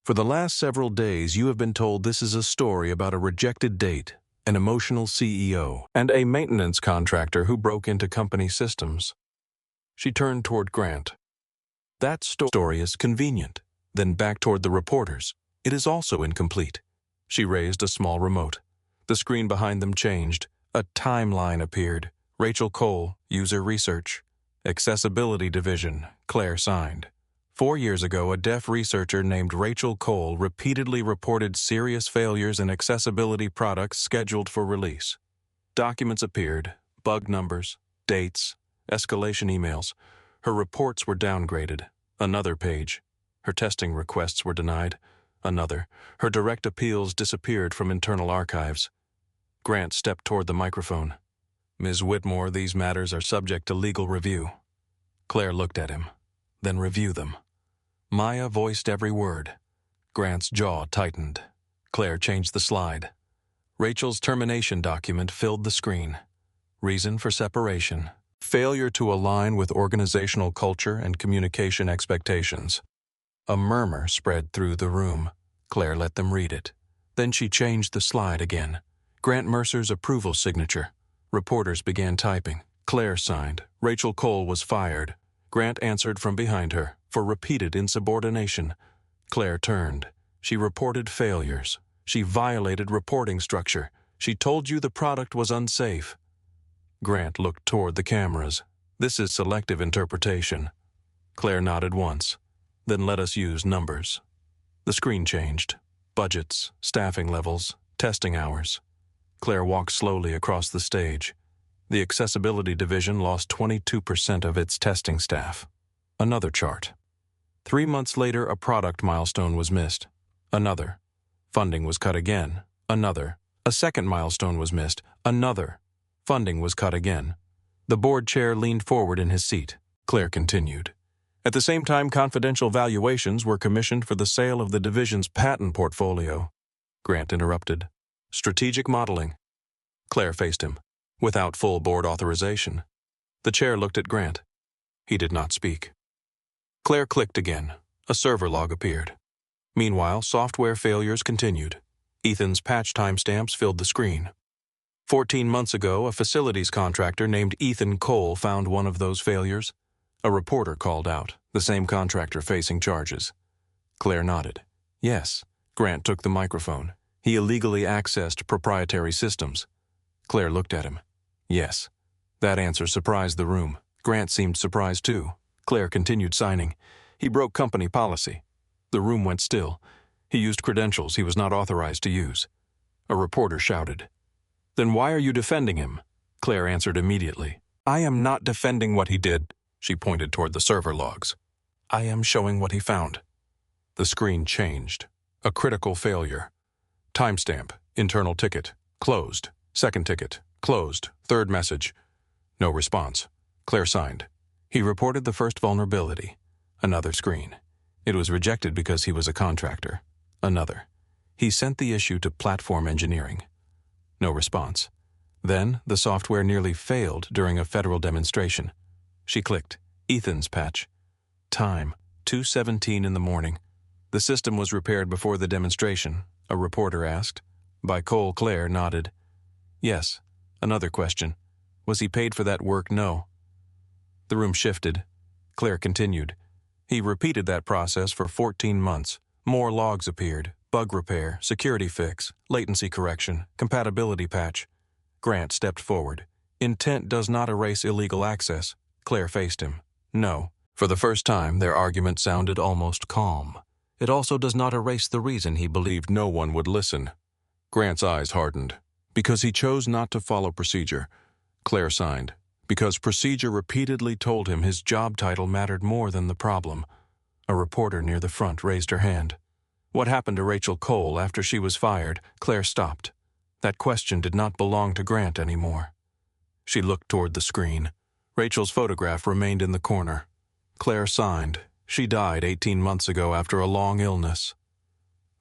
"For the last several days you have been told this is a story about a rejected date, an emotional CEO, and a maintenance contractor who broke into company systems." She turned toward Grant. "That story is convenient." Then back toward the reporters. "It is also incomplete." She raised a small remote. The screen behind them changed. A timeline appeared. Rachel Cole, User Research. Accessibility Division, Claire signed. 4 years ago, a deaf researcher named Rachel Cole repeatedly reported serious failures in accessibility products scheduled for release. Documents appeared, bug numbers, dates, escalation emails. Her reports were downgraded. Another page. Her testing requests were denied. Another. Her direct appeals disappeared from internal archives. Grant stepped toward the microphone. "Ms. Whitmore, these matters are subject to legal review." Claire looked at him. "Then review them." Maya voiced every word. Grant's jaw tightened. Claire changed the slide. Rachel's termination document filled the screen. Reason for separation: failure to align with organizational culture and communication expectations. A murmur spread through the room. Claire let them read it. Then she changed the slide again. Grant Mercer's approval signature. Reporters began typing. Claire signed. Rachel Cole was fired. Grant answered from behind her for repeated insubordination. Claire turned. She reported failures. She violated reporting structure. She told you the product was unsafe. Grant looked toward the cameras. This is selective interpretation. Claire nodded once. Then let us use numbers. The screen changed. Budgets, staffing levels, testing hours. Claire walked slowly across the stage. The accessibility division lost 22% of its testing staff. Another chart. 3 months later, a product milestone was missed. Another. Funding was cut again. Another. A second milestone was missed. Another. Funding was cut again. The board chair leaned forward in his seat. Claire continued. At the same time, confidential valuations were commissioned for the sale of the division's patent portfolio. Grant interrupted. Strategic modeling. Claire faced him. Without full board authorization. The chair looked at Grant. He did not speak. Claire clicked again. A server log appeared. Meanwhile, software failures continued. Ethan's patch timestamps filled the screen. 14 months ago, a facilities contractor named Ethan Cole found one of those failures. A reporter called out, the same contractor facing charges. Claire nodded. Yes. Grant took the microphone. He illegally accessed proprietary systems. Claire looked at him. Yes. That answer surprised the room. Grant seemed surprised too. Claire continued signing. He broke company policy. The room went still. He used credentials he was not authorized to use. A reporter shouted. Then why are you defending him? Claire answered immediately. I am not defending what he did. She pointed toward the server logs. I am showing what he found. The screen changed. A critical failure. Timestamp. Internal ticket. Closed. Second ticket. Closed. Third message. No response. Claire signed. He reported the first vulnerability. Another screen. It was rejected because he was a contractor. Another. He sent the issue to platform engineering. No response. Then, the software nearly failed during a federal demonstration. She clicked. Ethan's patch. Time. 2:17 in the morning. The system was repaired before the demonstration, a reporter asked. By Cole, Claire nodded. Yes. Another question. Was he paid for that work? No. The room shifted. Claire continued. He repeated that process for 14 months. More logs appeared. Bug repair, security fix, latency correction, compatibility patch. Grant stepped forward. Intent does not erase illegal access. Claire faced him. No. For the first time, their argument sounded almost calm. It also does not erase the reason he believed no one would listen. Grant's eyes hardened. Because he chose not to follow procedure. Claire signed. Because procedure repeatedly told him his job title mattered more than the problem. A reporter near the front raised her hand. What happened to Rachel Cole after she was fired? Claire stopped. That question did not belong to Grant anymore. She looked toward the screen. Rachel's photograph remained in the corner. Claire signed. She died 18 months ago after a long illness.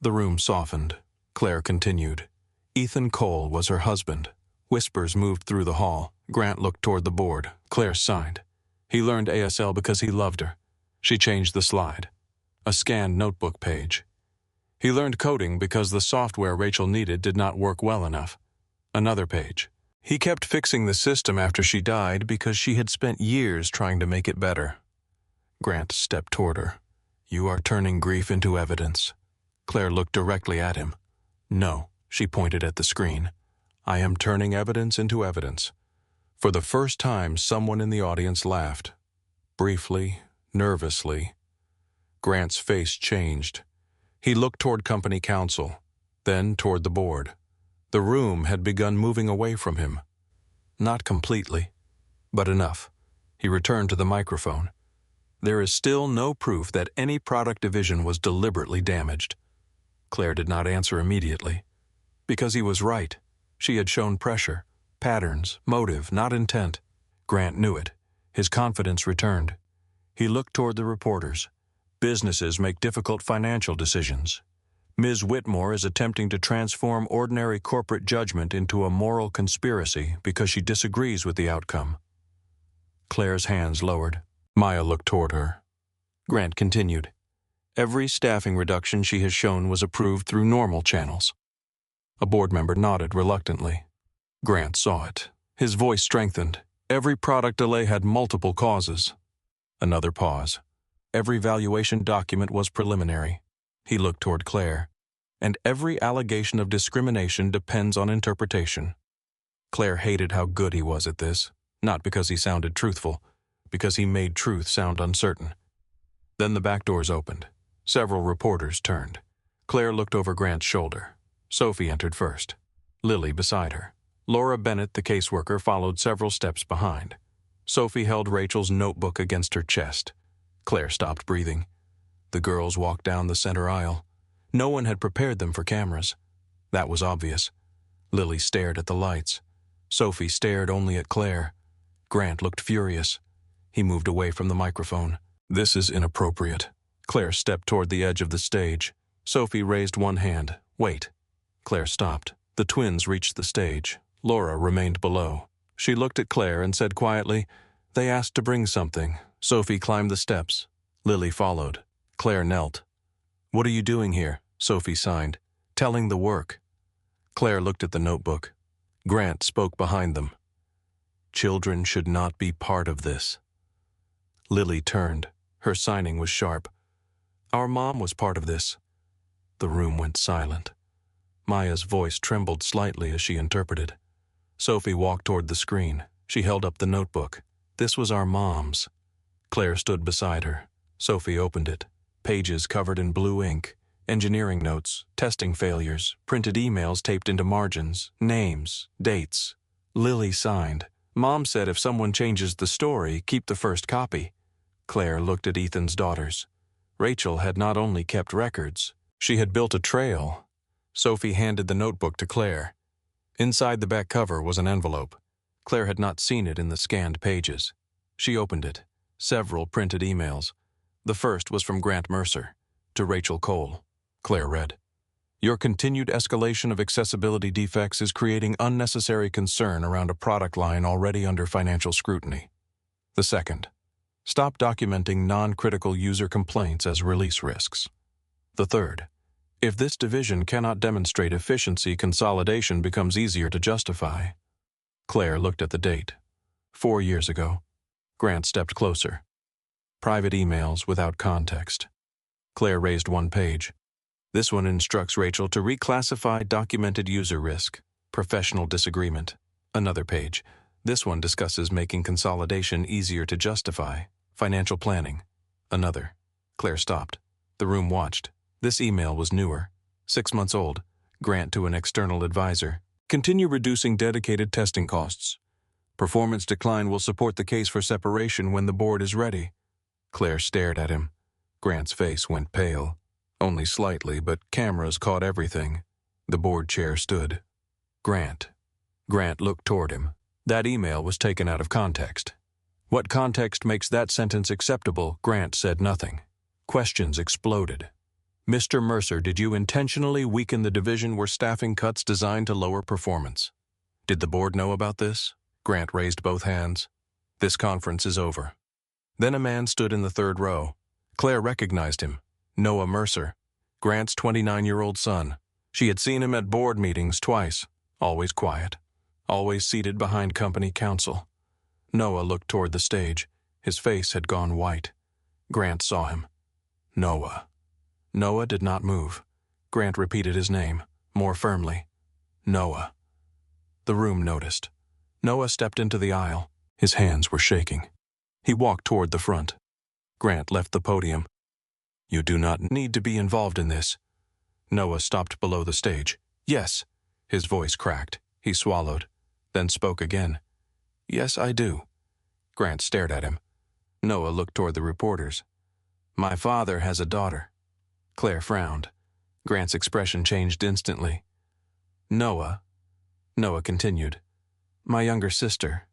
The room softened. Claire continued. Ethan Cole was her husband. Whispers moved through the hall. Grant looked toward the board. Claire signed. He learned ASL because he loved her. She changed the slide. A scanned notebook page. He learned coding because the software Rachel needed did not work well enough. Another page. He kept fixing the system after she died because she had spent years trying to make it better. Grant stepped toward her. You are turning grief into evidence. Claire looked directly at him. No, she pointed at the screen. I am turning evidence into evidence. For the first time, someone in the audience laughed. Briefly, nervously. Grant's face changed. He looked toward company counsel, then toward the board. The room had begun moving away from him. Not completely, but enough. He returned to the microphone. There is still no proof that any product division was deliberately damaged. Claire did not answer immediately. Because he was right. She had shown pressure, patterns, motive, not intent. Grant knew it. His confidence returned. He looked toward the reporters. Businesses make difficult financial decisions. Ms. Whitmore is attempting to transform ordinary corporate judgment into a moral conspiracy because she disagrees with the outcome. Claire's hands lowered. Maya looked toward her. Grant continued. Every staffing reduction she has shown was approved through normal channels. A board member nodded reluctantly. Grant saw it. His voice strengthened. Every product delay had multiple causes. Another pause. Every valuation document was preliminary. He looked toward Claire. and every allegation of discrimination depends on interpretation. Claire hated how good he was at this, not because he sounded truthful, because he made truth sound uncertain. Then the back doors opened. Several reporters turned. Claire looked over Grant's shoulder. Sophie entered first, Lily beside her. Laura Bennett, the caseworker, followed several steps behind. Sophie held Rachel's notebook against her chest. Claire stopped breathing. The girls walked down the center aisle. No one had prepared them for cameras. That was obvious. Lily stared at the lights. Sophie stared only at Claire. Grant looked furious. He moved away from the microphone. "This is inappropriate." Claire stepped toward the edge of the stage. Sophie raised one hand. "Wait." Claire stopped. The twins reached the stage. Laura remained below. She looked at Claire and said quietly, "They asked to bring something." Sophie climbed the steps. Lily followed. Claire knelt. "What are you doing here?" Sophie signed. "Telling the work." Claire looked at the notebook. Grant spoke behind them. "Children should not be part of this." Lily turned. Her signing was sharp. "Our mom was part of this." The room went silent. Maya's voice trembled slightly as she interpreted. Sophie walked toward the screen. She held up the notebook. "This was our mom's." Claire stood beside her. Sophie opened it. Pages covered in blue ink. Engineering notes, testing failures, printed emails taped into margins, names, dates. Lily signed. "Mom said if someone changes the story, keep the first copy." Claire looked at Ethan's daughters. Rachel had not only kept records, she had built a trail. Sophie handed the notebook to Claire. Inside the back cover was an envelope. Claire had not seen it in the scanned pages. She opened it. Several printed emails. The first was from Grant Mercer, to Rachel Cole. Claire read, "Your continued escalation of accessibility defects is creating unnecessary concern around a product line already under financial scrutiny." The second, "Stop documenting non-critical user complaints as release risks." The third, "If this division cannot demonstrate efficiency, consolidation becomes easier to justify." Claire looked at the date. 4 years ago. Grant stepped closer. Private emails without context. Claire raised one page. "This one instructs Rachel to reclassify documented user risk, professional disagreement." Another page. "This one discusses making consolidation easier to justify, financial planning." Another. Claire stopped. The room watched. This email was newer, 6 months old. Grant to an external advisor. "Continue reducing dedicated testing costs. Performance decline will support the case for separation when the board is ready." Claire stared at him. Grant's face went pale. Only slightly, but cameras caught everything. The board chair stood. "Grant." Grant looked toward him. That email was taken out of context. What context makes that sentence acceptable? Grant said nothing. Questions exploded. "Mr. Mercer, did you intentionally weaken the division where staffing cuts designed to lower performance? Did the board know about this?" Grant raised both hands. "This conference is over." Then a man stood in the third row. Claire recognized him. Noah Mercer, Grant's 29-year-old son. She had seen him at board meetings twice, always quiet, always seated behind company counsel. Noah looked toward the stage. His face had gone white. Grant saw him. Noah. Noah did not move. Grant repeated his name, more firmly. Noah. The room noticed. Noah stepped into the aisle. His hands were shaking. He walked toward the front. Grant left the podium. "You do not need to be involved in this." Noah stopped below the stage. "Yes." His voice cracked. He swallowed, then spoke again. "Yes, I do." Grant stared at him. Noah looked toward the reporters. "My father has a daughter." Claire frowned. Grant's expression changed instantly. "Noah," Noah continued, "my younger sister."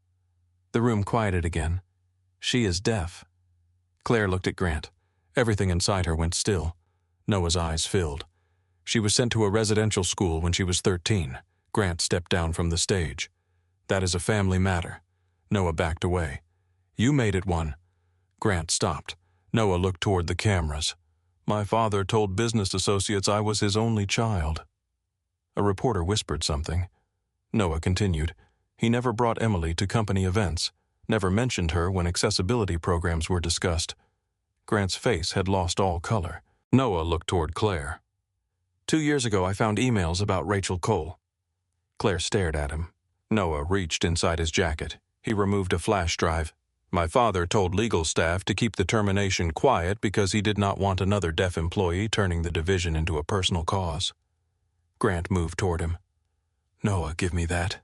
The room quieted again. "She is deaf." Claire looked at Grant. Everything inside her went still. Noah's eyes filled. "She was sent to a residential school when she was 13. Grant stepped down from the stage. "That is a family matter." Noah backed away. "You made it one." Grant stopped. Noah looked toward the cameras. "My father told business associates I was his only child." A reporter whispered something. Noah continued. "He never brought Emily to company events, never mentioned her when accessibility programs were discussed." Grant's face had lost all color. Noah looked toward Claire. 2 years ago I found emails about Rachel Cole. Claire stared at him. Noah reached inside his jacket. He removed a flash drive. My father told legal staff to keep the termination quiet because he did not want another deaf employee turning the division into a personal cause. Grant moved toward him. Noah, give me that.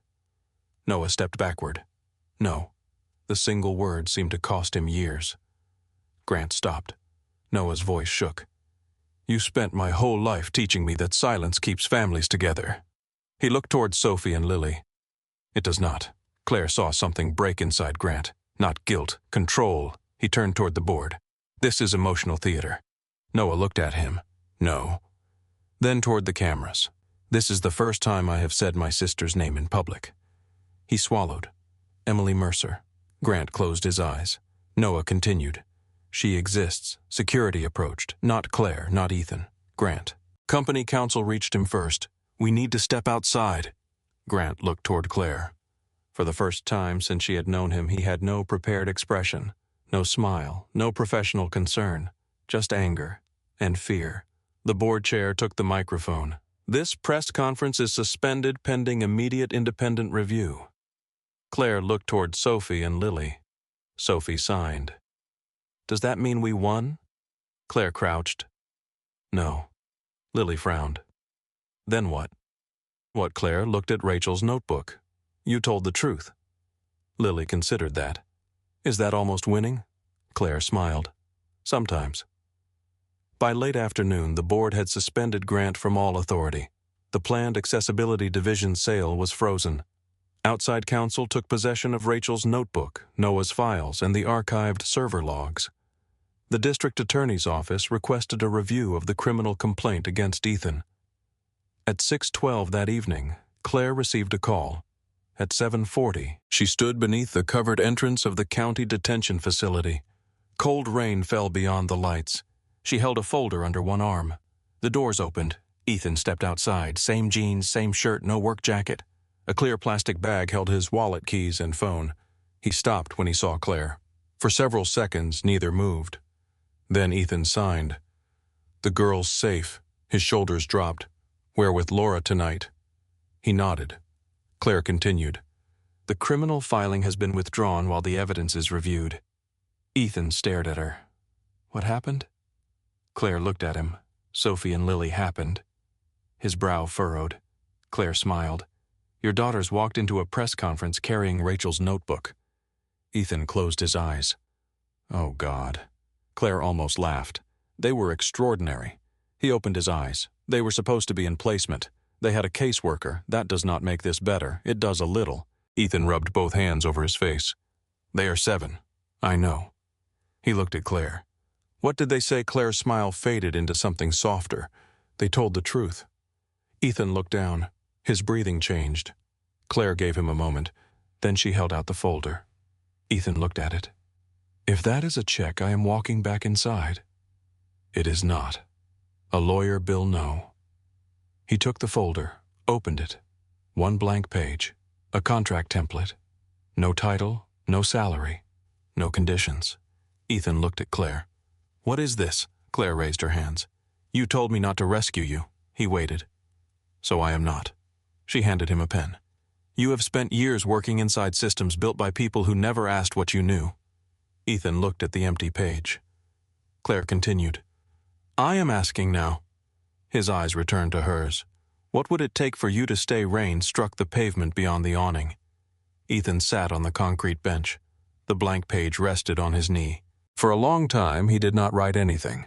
Noah stepped backward. No. The single word seemed to cost him years. Grant stopped. Noah's voice shook. You spent my whole life teaching me that silence keeps families together. He looked toward Sophie and Lily. It does not. Claire saw something break inside Grant. Not guilt, control. He turned toward the board. This is emotional theater. Noah looked at him. No. Then toward the cameras. This is the first time I have said my sister's name in public. He swallowed. Emily Mercer. Grant closed his eyes. Noah continued. She exists. Security approached. Not Claire, not Ethan. Grant. Company counsel reached him first. We need to step outside. Grant looked toward Claire. For the first time since she had known him, he had no prepared expression, no smile, no professional concern, just anger and fear. The board chair took the microphone. This press conference is suspended pending immediate independent review. Claire looked toward Sophie and Lily. Sophie signed. Does that mean we won? Claire crouched. No. Lily frowned. Then what? What? Claire looked at Rachel's notebook. You told the truth. Lily considered that. Is that almost winning? Claire smiled. Sometimes. By late afternoon, the board had suspended Grant from all authority. The planned Accessibility Division sale was frozen. Outside counsel took possession of Rachel's notebook, Noah's files, and the archived server logs. The district attorney's office requested a review of the criminal complaint against Ethan. At 6:12 that evening, Claire received a call. At 7:40, she stood beneath the covered entrance of the county detention facility. Cold rain fell beyond the lights. She held a folder under one arm. The doors opened. Ethan stepped outside. Same jeans, same shirt, no work jacket. A clear plastic bag held his wallet, keys, and phone. He stopped when he saw Claire. For several seconds, neither moved. Then Ethan signed. The girl's safe. His shoulders dropped. We're with Laura tonight. He nodded. Claire continued. The criminal filing has been withdrawn while the evidence is reviewed. Ethan stared at her. What happened? Claire looked at him. Sophie and Lily happened. His brow furrowed. Claire smiled. Your daughters walked into a press conference carrying Rachel's notebook. Ethan closed his eyes. Oh, God. Claire almost laughed. They were extraordinary. He opened his eyes. They were supposed to be in placement. They had a caseworker. That does not make this better. It does a little. Ethan rubbed both hands over his face. They are 7. I know. He looked at Claire. What did they say? Claire's smile faded into something softer. They told the truth. Ethan looked down. His breathing changed. Claire gave him a moment. Then she held out the folder. Ethan looked at it. If that is a check, I am walking back inside. It is not. A lawyer bill, no. He took the folder, opened it. One blank page. A contract template. No title, no salary, no conditions. Ethan looked at Claire. What is this? Claire raised her hands. You told me not to rescue you. He waited. So I am not. She handed him a pen. You have spent years working inside systems built by people who never asked what you knew. Ethan looked at the empty page. Claire continued. I am asking now. His eyes returned to hers. What would it take for you to stay? Rain struck the pavement beyond the awning. Ethan sat on the concrete bench. The blank page rested on his knee. For a long time, he did not write anything.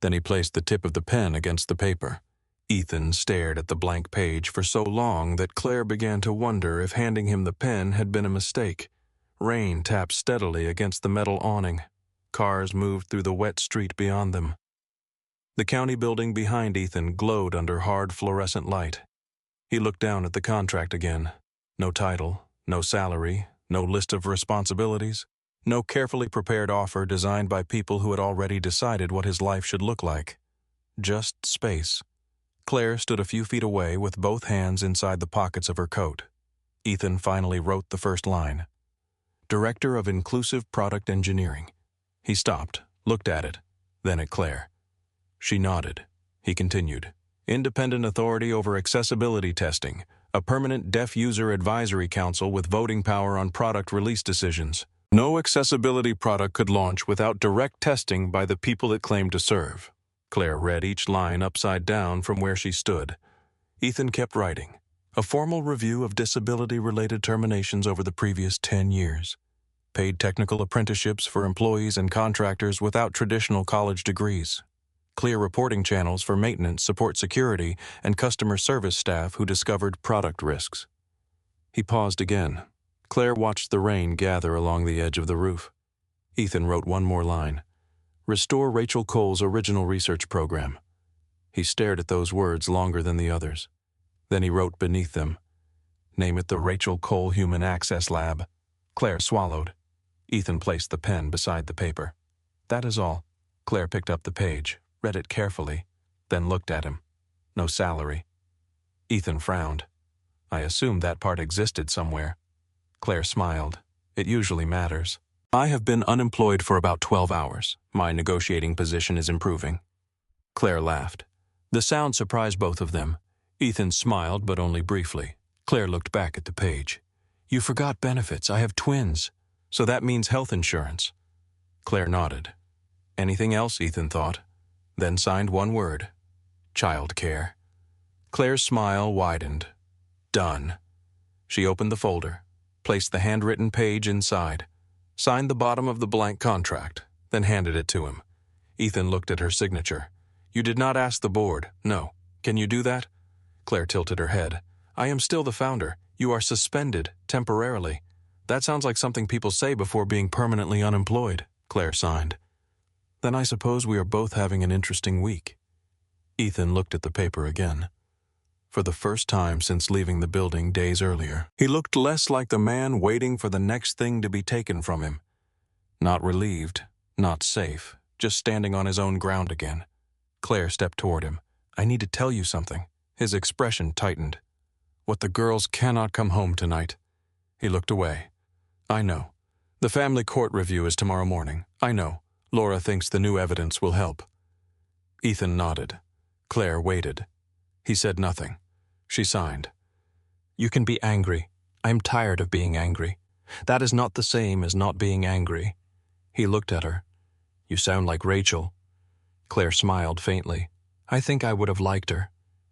Then he placed the tip of the pen against the paper. Ethan stared at the blank page for so long that Claire began to wonder if handing him the pen had been a mistake. Rain tapped steadily against the metal awning. Cars moved through the wet street beyond them. The county building behind Ethan glowed under hard fluorescent light. He looked down at the contract again. No title, no salary, no list of responsibilities, no carefully prepared offer designed by people who had already decided what his life should look like. Just space. Claire stood a few feet away with both hands inside the pockets of her coat. Ethan finally wrote the first line. Director of Inclusive Product Engineering. He stopped, looked at it, then at Claire. She nodded. He continued. Independent authority over accessibility testing, a permanent deaf user advisory council with voting power on product release decisions. No accessibility product could launch without direct testing by the people it claimed to serve. Claire read each line upside down from where she stood. Ethan kept writing. A formal review of disability-related terminations over the previous 10 years. Paid technical apprenticeships for employees and contractors without traditional college degrees. Clear reporting channels for maintenance, support security, and customer service staff who discovered product risks. He paused again. Claire watched the rain gather along the edge of the roof. Ethan wrote one more line. Restore Rachel Cole's original research program. He stared at those words longer than the others. Then he wrote beneath them. Name it the Rachel Cole Human Access Lab. Claire swallowed. Ethan placed the pen beside the paper. That is all. Claire picked up the page, read it carefully, then looked at him. No salary. Ethan frowned. I assumed that part existed somewhere. Claire smiled. It usually matters. I have been unemployed for about 12 hours. My negotiating position is improving. Claire laughed. The sound surprised both of them. Ethan smiled, but only briefly. Claire looked back at the page. You forgot benefits. I have twins. So that means health insurance. Claire nodded. Anything else, Ethan thought, then signed one word. Child care. Claire's smile widened. Done. She opened the folder, placed the handwritten page inside, signed the bottom of the blank contract, then handed it to him. Ethan looked at her signature. You did not ask the board. No. Can you do that? Claire tilted her head. I am still the founder. You are suspended, temporarily. That sounds like something people say before being permanently unemployed, Claire signed. Then I suppose we are both having an interesting week. Ethan looked at the paper again. For the first time since leaving the building days earlier, he looked less like the man waiting for the next thing to be taken from him. Not relieved, not safe, just standing on his own ground again. Claire stepped toward him. I need to tell you something. His expression tightened. What the girls cannot come home tonight. He looked away. I know. The family court review is tomorrow morning. I know. Laura thinks the new evidence will help. Ethan nodded. Claire waited. He said nothing. She signed. You can be angry. I'm tired of being angry. That is not the same as not being angry. He looked at her. You sound like Rachel. Claire smiled faintly. I think I would have liked her.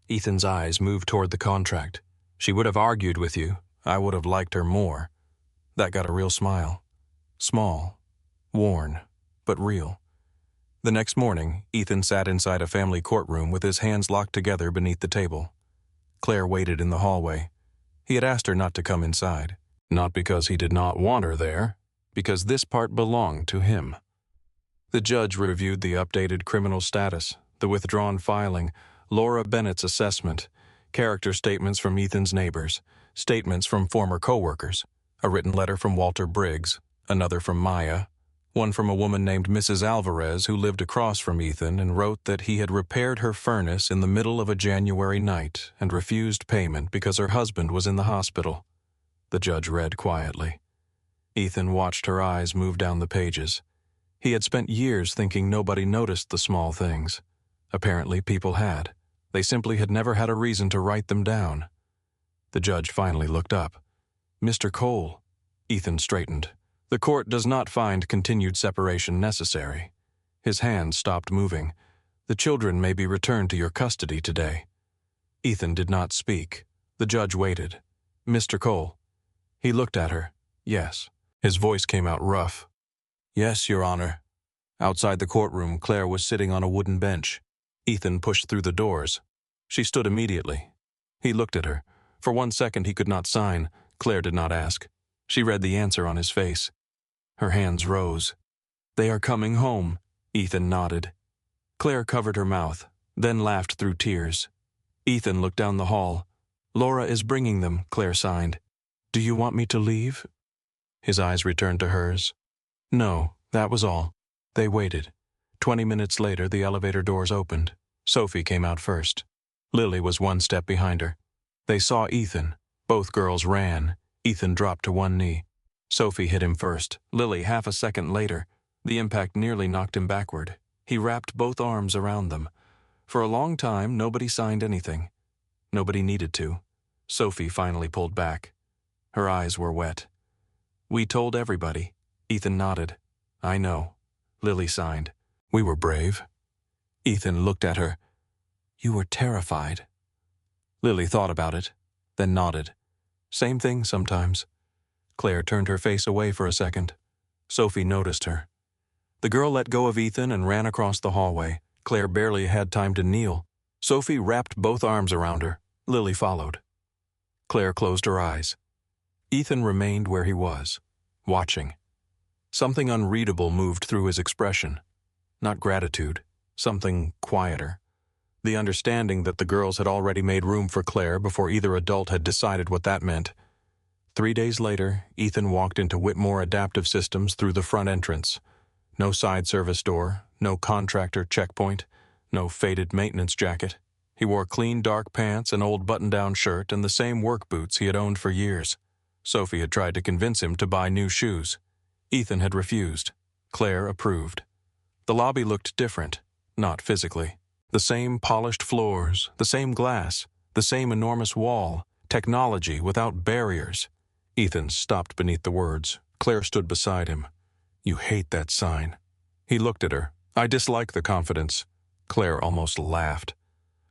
Ethan's eyes moved toward the contract. She would have argued with you. I would have liked her more. That got a real smile. Small, worn, but real. The next morning, Ethan sat inside a family courtroom with his hands locked together beneath the table. Claire waited in the hallway. He had asked her not to come inside. Not because he did not want her there, because this part belonged to him. The judge reviewed the updated criminal status, the withdrawn filing, Laura Bennett's assessment, character statements from Ethan's neighbors, statements from former co-workers, a written letter from Walter Briggs, another from Maya, one from a woman named Mrs. Alvarez who lived across from Ethan and wrote that he had repaired her furnace in the middle of a January night and refused payment because her husband was in the hospital. The judge read quietly. Ethan watched her eyes move down the pages. He had spent years thinking nobody noticed the small things. Apparently people had. They simply had never had a reason to write them down. The judge finally looked up. Mr. Cole. Ethan straightened. The court does not find continued separation necessary. His hand stopped moving. The children may be returned to your custody today. Ethan did not speak. The judge waited. Mr. Cole. He looked at her. Yes. His voice came out rough. Yes, Your Honor. Outside the courtroom, Claire was sitting on a wooden bench. Ethan pushed through the doors. She stood immediately. He looked at her. For 1 second he could not sign. Claire did not ask. She read the answer on his face. Her hands rose. They are coming home, Ethan nodded. Claire covered her mouth, then laughed through tears. Ethan looked down the hall. Laura is bringing them, Claire signed. Do you want me to leave? His eyes returned to hers. No, that was all. They waited. 20 minutes later, the elevator doors opened. Sophie came out first. Lily was 1 step behind her. They saw Ethan. Both girls ran. Ethan dropped to one knee. Sophie hit him first. Lily half a second later. The impact nearly knocked him backward. He wrapped both arms around them. For a long time, nobody signed anything. Nobody needed to. Sophie finally pulled back. Her eyes were wet. "We told everybody." Ethan nodded. "I know." Lily signed. "We were brave." Ethan looked at her. "You were terrified." Lily thought about it, then nodded. "Same thing sometimes." Claire turned her face away for a second. Sophie noticed her. The girl let go of Ethan and ran across the hallway. Claire barely had time to kneel. Sophie wrapped both arms around her. Lily followed. Claire closed her eyes. Ethan remained where he was, watching. Something unreadable moved through his expression. Not gratitude, something quieter. The understanding that the girls had already made room for Claire before either adult had decided what that meant. 3 days later, Ethan walked into Whitmore Adaptive Systems through the front entrance. No side service door, no contractor checkpoint, no faded maintenance jacket. He wore clean dark pants, an old button-down shirt, and the same work boots he had owned for years. Sophie had tried to convince him to buy new shoes. Ethan had refused. Claire approved. The lobby looked different, not physically. The same polished floors, the same glass, the same enormous wall, technology without barriers. Ethan stopped beneath the words. Claire stood beside him. "You hate that sign." He looked at her. "I dislike the confidence." Claire almost laughed.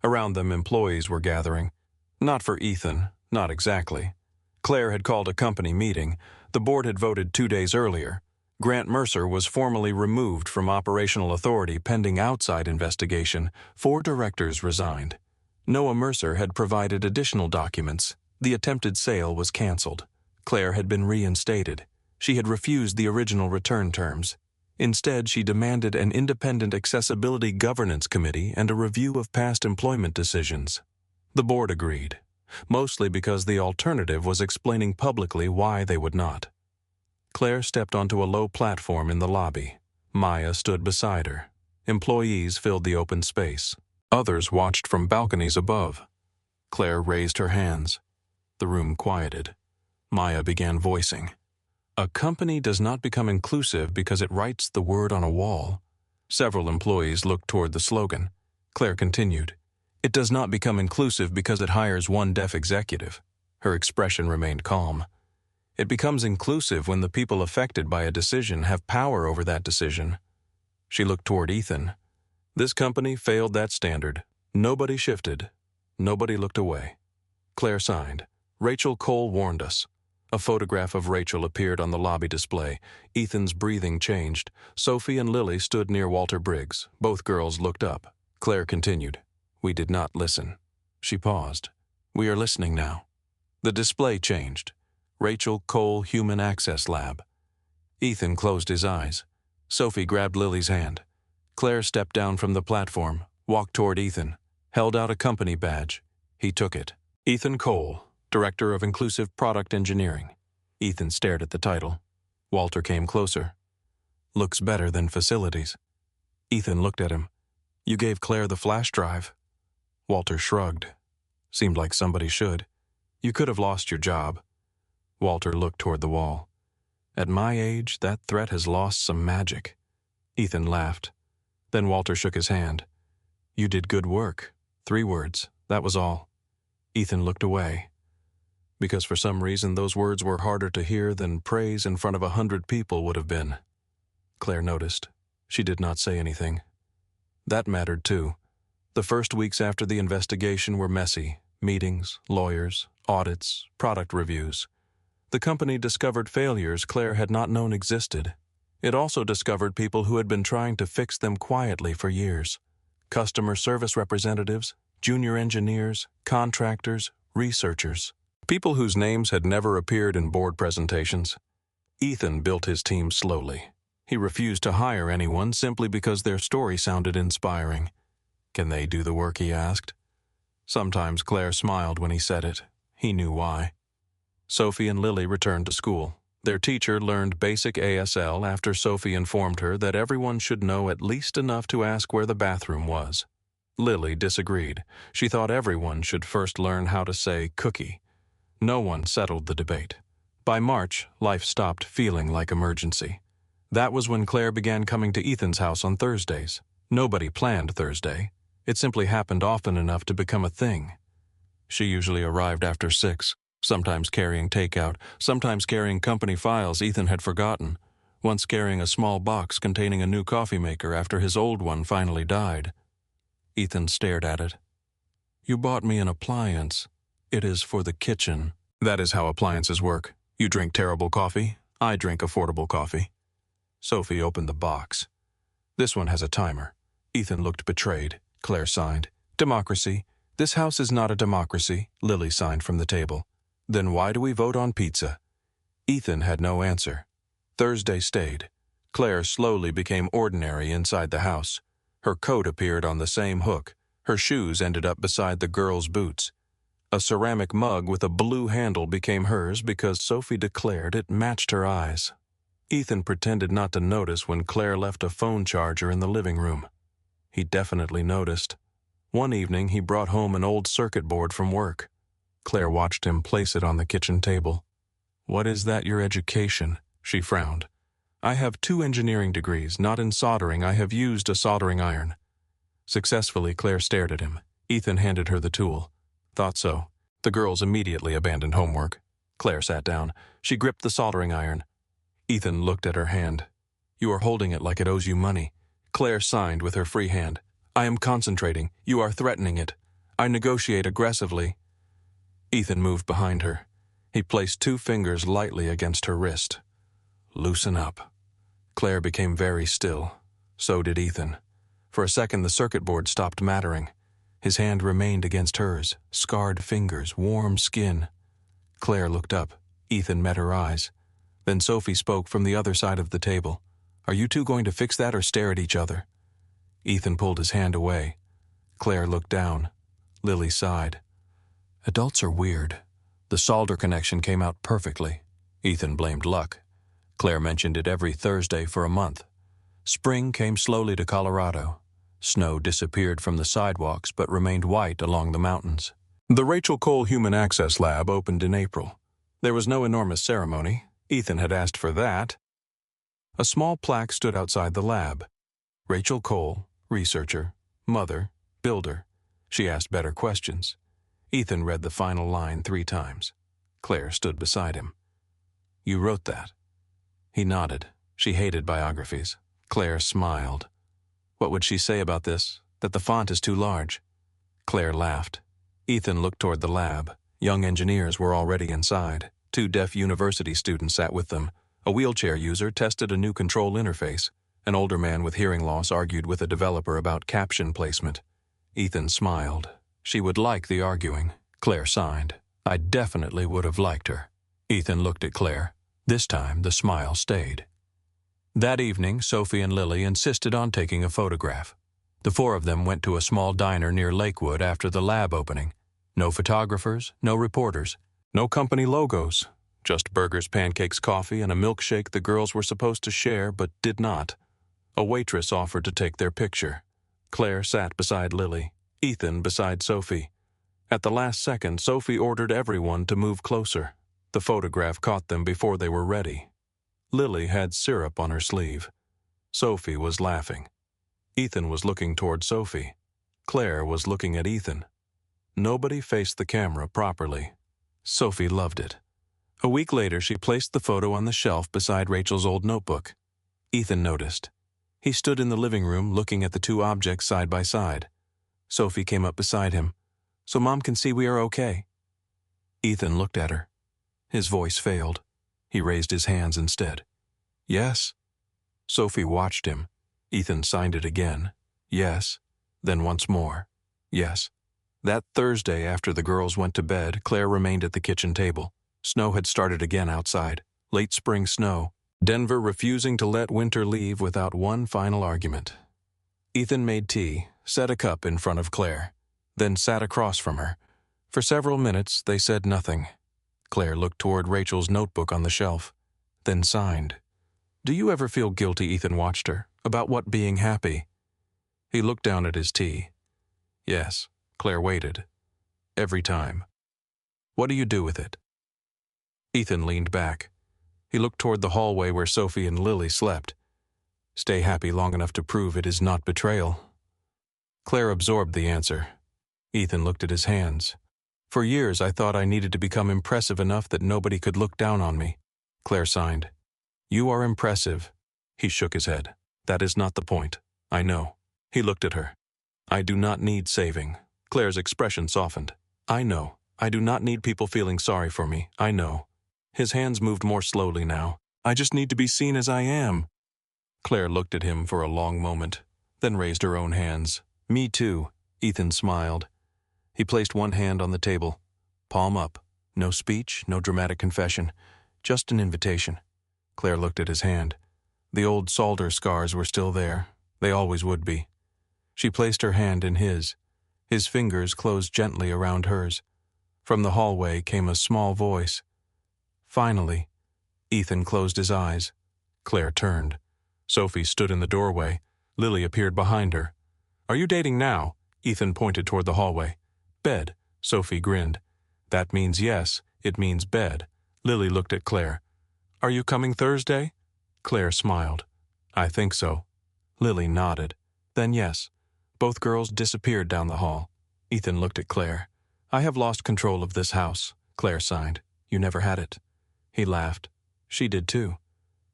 Around them, employees were gathering. Not for Ethan, not exactly. Claire had called a company meeting. The board had voted 2 days earlier. Grant Mercer was formally removed from operational authority pending outside investigation. 4 directors resigned. Noah Mercer had provided additional documents. The attempted sale was canceled. Claire had been reinstated. She had refused the original return terms. Instead, she demanded an independent accessibility governance committee and a review of past employment decisions. The board agreed, mostly because the alternative was explaining publicly why they would not. Claire stepped onto a low platform in the lobby. Maya stood beside her. Employees filled the open space. Others watched from balconies above. Claire raised her hands. The room quieted. Maya began voicing. "A company does not become inclusive because it writes the word on a wall." Several employees looked toward the slogan. Claire continued. "It does not become inclusive because it hires one deaf executive." Her expression remained calm. "It becomes inclusive when the people affected by a decision have power over that decision." She looked toward Ethan. "This company failed that standard. Nobody shifted. Nobody looked away." Claire signed. "Rachel Cole warned us." A photograph of Rachel appeared on the lobby display. Ethan's breathing changed. Sophie and Lily stood near Walter Briggs. Both girls looked up. Claire continued. "We did not listen." She paused. "We are listening now." The display changed. Rachel Cole Human Access Lab. Ethan closed his eyes. Sophie grabbed Lily's hand. Claire stepped down from the platform, walked toward Ethan, held out a company badge. He took it. "Ethan Cole, Director of Inclusive Product Engineering." Ethan stared at the title. Walter came closer. "Looks better than facilities." Ethan looked at him. "You gave Claire the flash drive." Walter shrugged. "Seemed like somebody should. You could have lost your job." Walter looked toward the wall. "At my age, that threat has lost some magic." Ethan laughed. Then Walter shook his hand. "You did good work. 3 words. That was all." Ethan looked away. Because for some reason those words were harder to hear than praise in front of 100 people would have been. Claire noticed. She did not say anything. That mattered too. The first weeks after the investigation were messy. Meetings, lawyers, audits, product reviews. The company discovered failures Claire had not known existed. It also discovered people who had been trying to fix them quietly for years. Customer service representatives, junior engineers, contractors, researchers. People whose names had never appeared in board presentations. Ethan built his team slowly. He refused to hire anyone simply because their story sounded inspiring. "Can they do the work?" he asked. Sometimes Claire smiled when he said it. He knew why. Sophie and Lily returned to school. Their teacher learned basic ASL after Sophie informed her that everyone should know at least enough to ask where the bathroom was. Lily disagreed. She thought everyone should first learn how to say cookie. No one settled the debate. By March, life stopped feeling like emergency. That was when Claire began coming to Ethan's house on Thursdays. Nobody planned Thursday. It simply happened often enough to become a thing. She usually arrived after 6, sometimes carrying takeout, sometimes carrying company files Ethan had forgotten, once carrying a small box containing a new coffee maker after his old one finally died. Ethan stared at it. "You bought me an appliance. It is for the kitchen." "That is how appliances work. You drink terrible coffee, I drink affordable coffee." Sophie opened the box. "This one has a timer." Ethan looked betrayed. Claire signed. "Democracy. This house is not a democracy," Lily signed from the table. "Then why do we vote on pizza?" Ethan had no answer. Thursday stayed. Claire slowly became ordinary inside the house. Her coat appeared on the same hook. Her shoes ended up beside the girl's boots. A ceramic mug with a blue handle became hers because Sophie declared it matched her eyes. Ethan pretended not to notice when Claire left a phone charger in the living room. He definitely noticed. One evening he brought home an old circuit board from work. Claire watched him place it on the kitchen table. "What is that, your education?" She frowned. "I have 2 engineering degrees. Not in soldering. I have used a soldering iron." Successfully, Claire stared at him. Ethan handed her the tool. "Thought so." The girls immediately abandoned homework. Claire sat down. She gripped the soldering iron. Ethan looked at her hand. "You are holding it like it owes you money." Claire signed with her free hand. "I am concentrating. You are threatening it. I negotiate aggressively." Ethan moved behind her. He placed 2 fingers lightly against her wrist. "Loosen up." Claire became very still. So did Ethan. For a second the circuit board stopped mattering. His hand remained against hers, scarred fingers, warm skin. Claire looked up. Ethan met her eyes. Then Sophie spoke from the other side of the table. "Are you 2 going to fix that or stare at each other?" Ethan pulled his hand away. Claire looked down. Lily sighed. "Adults are weird." The solder connection came out perfectly. Ethan blamed luck. Claire mentioned it every Thursday for a month. Spring came slowly to Colorado. Snow disappeared from the sidewalks but remained white along the mountains. The Rachel Cole Human Access Lab opened in April. There was no enormous ceremony. Ethan had asked for that. A small plaque stood outside the lab. Rachel Cole, researcher, mother, builder. She asked better questions. Ethan read the final line 3 times. Claire stood beside him. "You wrote that?" He nodded. She hated biographies. Claire smiled. "What would she say about this? That the font is too large?" Claire laughed. Ethan looked toward the lab. Young engineers were already inside. 2 deaf university students sat with them. A wheelchair user tested a new control interface. An older man with hearing loss argued with a developer about caption placement. Ethan smiled. She would like the arguing. Claire signed. I definitely would have liked her. Ethan looked at Claire. This time the smile stayed. That evening, Sophie and Lily insisted on taking a photograph. The 4 of them went to a small diner near Lakewood after the lab opening. No photographers, no reporters, no company logos. Just burgers, pancakes, coffee, and a milkshake the girls were supposed to share but did not. A waitress offered to take their picture. Claire sat beside Lily, Ethan beside Sophie. At the last second, Sophie ordered everyone to move closer. The photograph caught them before they were ready. Lily had syrup on her sleeve. Sophie was laughing. Ethan was looking toward Sophie. Claire was looking at Ethan. Nobody faced the camera properly. Sophie loved it. A week later, she placed the photo on the shelf beside Rachel's old notebook. Ethan noticed. He stood in the living room looking at the 2 objects side by side. Sophie came up beside him. "So Mom can see we are okay." Ethan looked at her. His voice failed. He raised his hands instead. "Yes." Sophie watched him. Ethan signed it again. "Yes." Then once more. "Yes." That Thursday, after the girls went to bed, Claire remained at the kitchen table. Snow had started again outside. Late spring snow. Denver refusing to let winter leave without one final argument. Ethan made tea, set a cup in front of Claire, then sat across from her. For several minutes, they said nothing. Claire looked toward Rachel's notebook on the shelf, then signed. "Do you ever feel guilty," Ethan watched her, "about what being happy?" He looked down at his tea. "Yes." Claire waited. "Every time." "What do you do with it?" Ethan leaned back. He looked toward the hallway where Sophie and Lily slept. "Stay happy long enough to prove it is not betrayal." Claire absorbed the answer. Ethan looked at his hands. For years I thought I needed to become impressive enough that nobody could look down on me. Claire signed. You are impressive. He shook his head. That is not the point. I know. He looked at her. I do not need saving. Claire's expression softened. I know. I do not need people feeling sorry for me. I know. His hands moved more slowly now. I just need to be seen as I am. Claire looked at him for a long moment, then raised her own hands. Me too. Ethan smiled. He placed one hand on the table, palm up. No speech, no dramatic confession, just an invitation. Claire looked at his hand. The old solder scars were still there. They always would be. She placed her hand in his. His fingers closed gently around hers. From the hallway came a small voice. Finally, Ethan closed his eyes. Claire turned. Sophie stood in the doorway. Lily appeared behind her. Are you dating now? Ethan pointed toward the hallway. Bed. Sophie grinned. That means yes. It means bed. Lily looked at Claire. Are you coming Thursday? Claire smiled. I think so. Lily nodded. Then yes. Both girls disappeared down the hall. Ethan looked at Claire. I have lost control of this house. Claire sighed. You never had it. He laughed. She did too.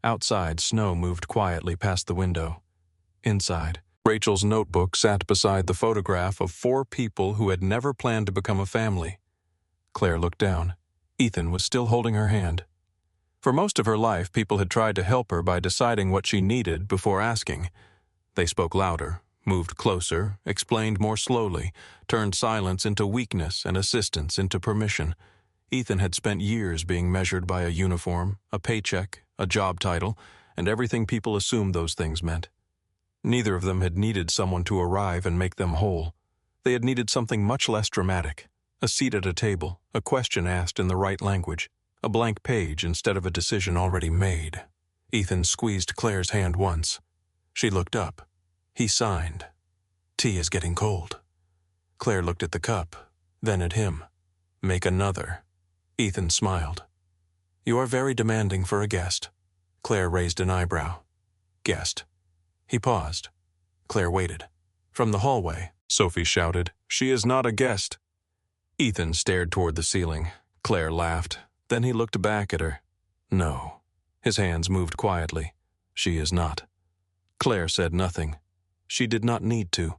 Outside, snow moved quietly past the window. Inside, Rachel's notebook sat beside the photograph of 4 people who had never planned to become a family. Claire looked down. Ethan was still holding her hand. For most of her life, people had tried to help her by deciding what she needed before asking. They spoke louder, moved closer, explained more slowly, turned silence into weakness and assistance into permission. Ethan had spent years being measured by a uniform, a paycheck, a job title, and everything people assumed those things meant. Neither of them had needed someone to arrive and make them whole. They had needed something much less dramatic. A seat at a table, a question asked in the right language, a blank page instead of a decision already made. Ethan squeezed Claire's hand once. She looked up. He signed. Tea is getting cold. Claire looked at the cup, then at him. Make another. Ethan smiled. You are very demanding for a guest. Claire raised an eyebrow. Guest. He paused. Claire waited. From the hallway, Sophie shouted, She is not a guest. Ethan stared toward the ceiling. Claire laughed. Then he looked back at her. No. His hands moved quietly. She is not. Claire said nothing. She did not need to.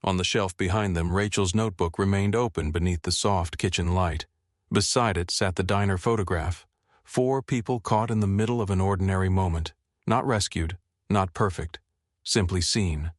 On the shelf behind them, Rachel's notebook remained open beneath the soft kitchen light. Beside it sat the diner photograph. 4 people caught in the middle of an ordinary moment. Not rescued, not perfect, simply seen.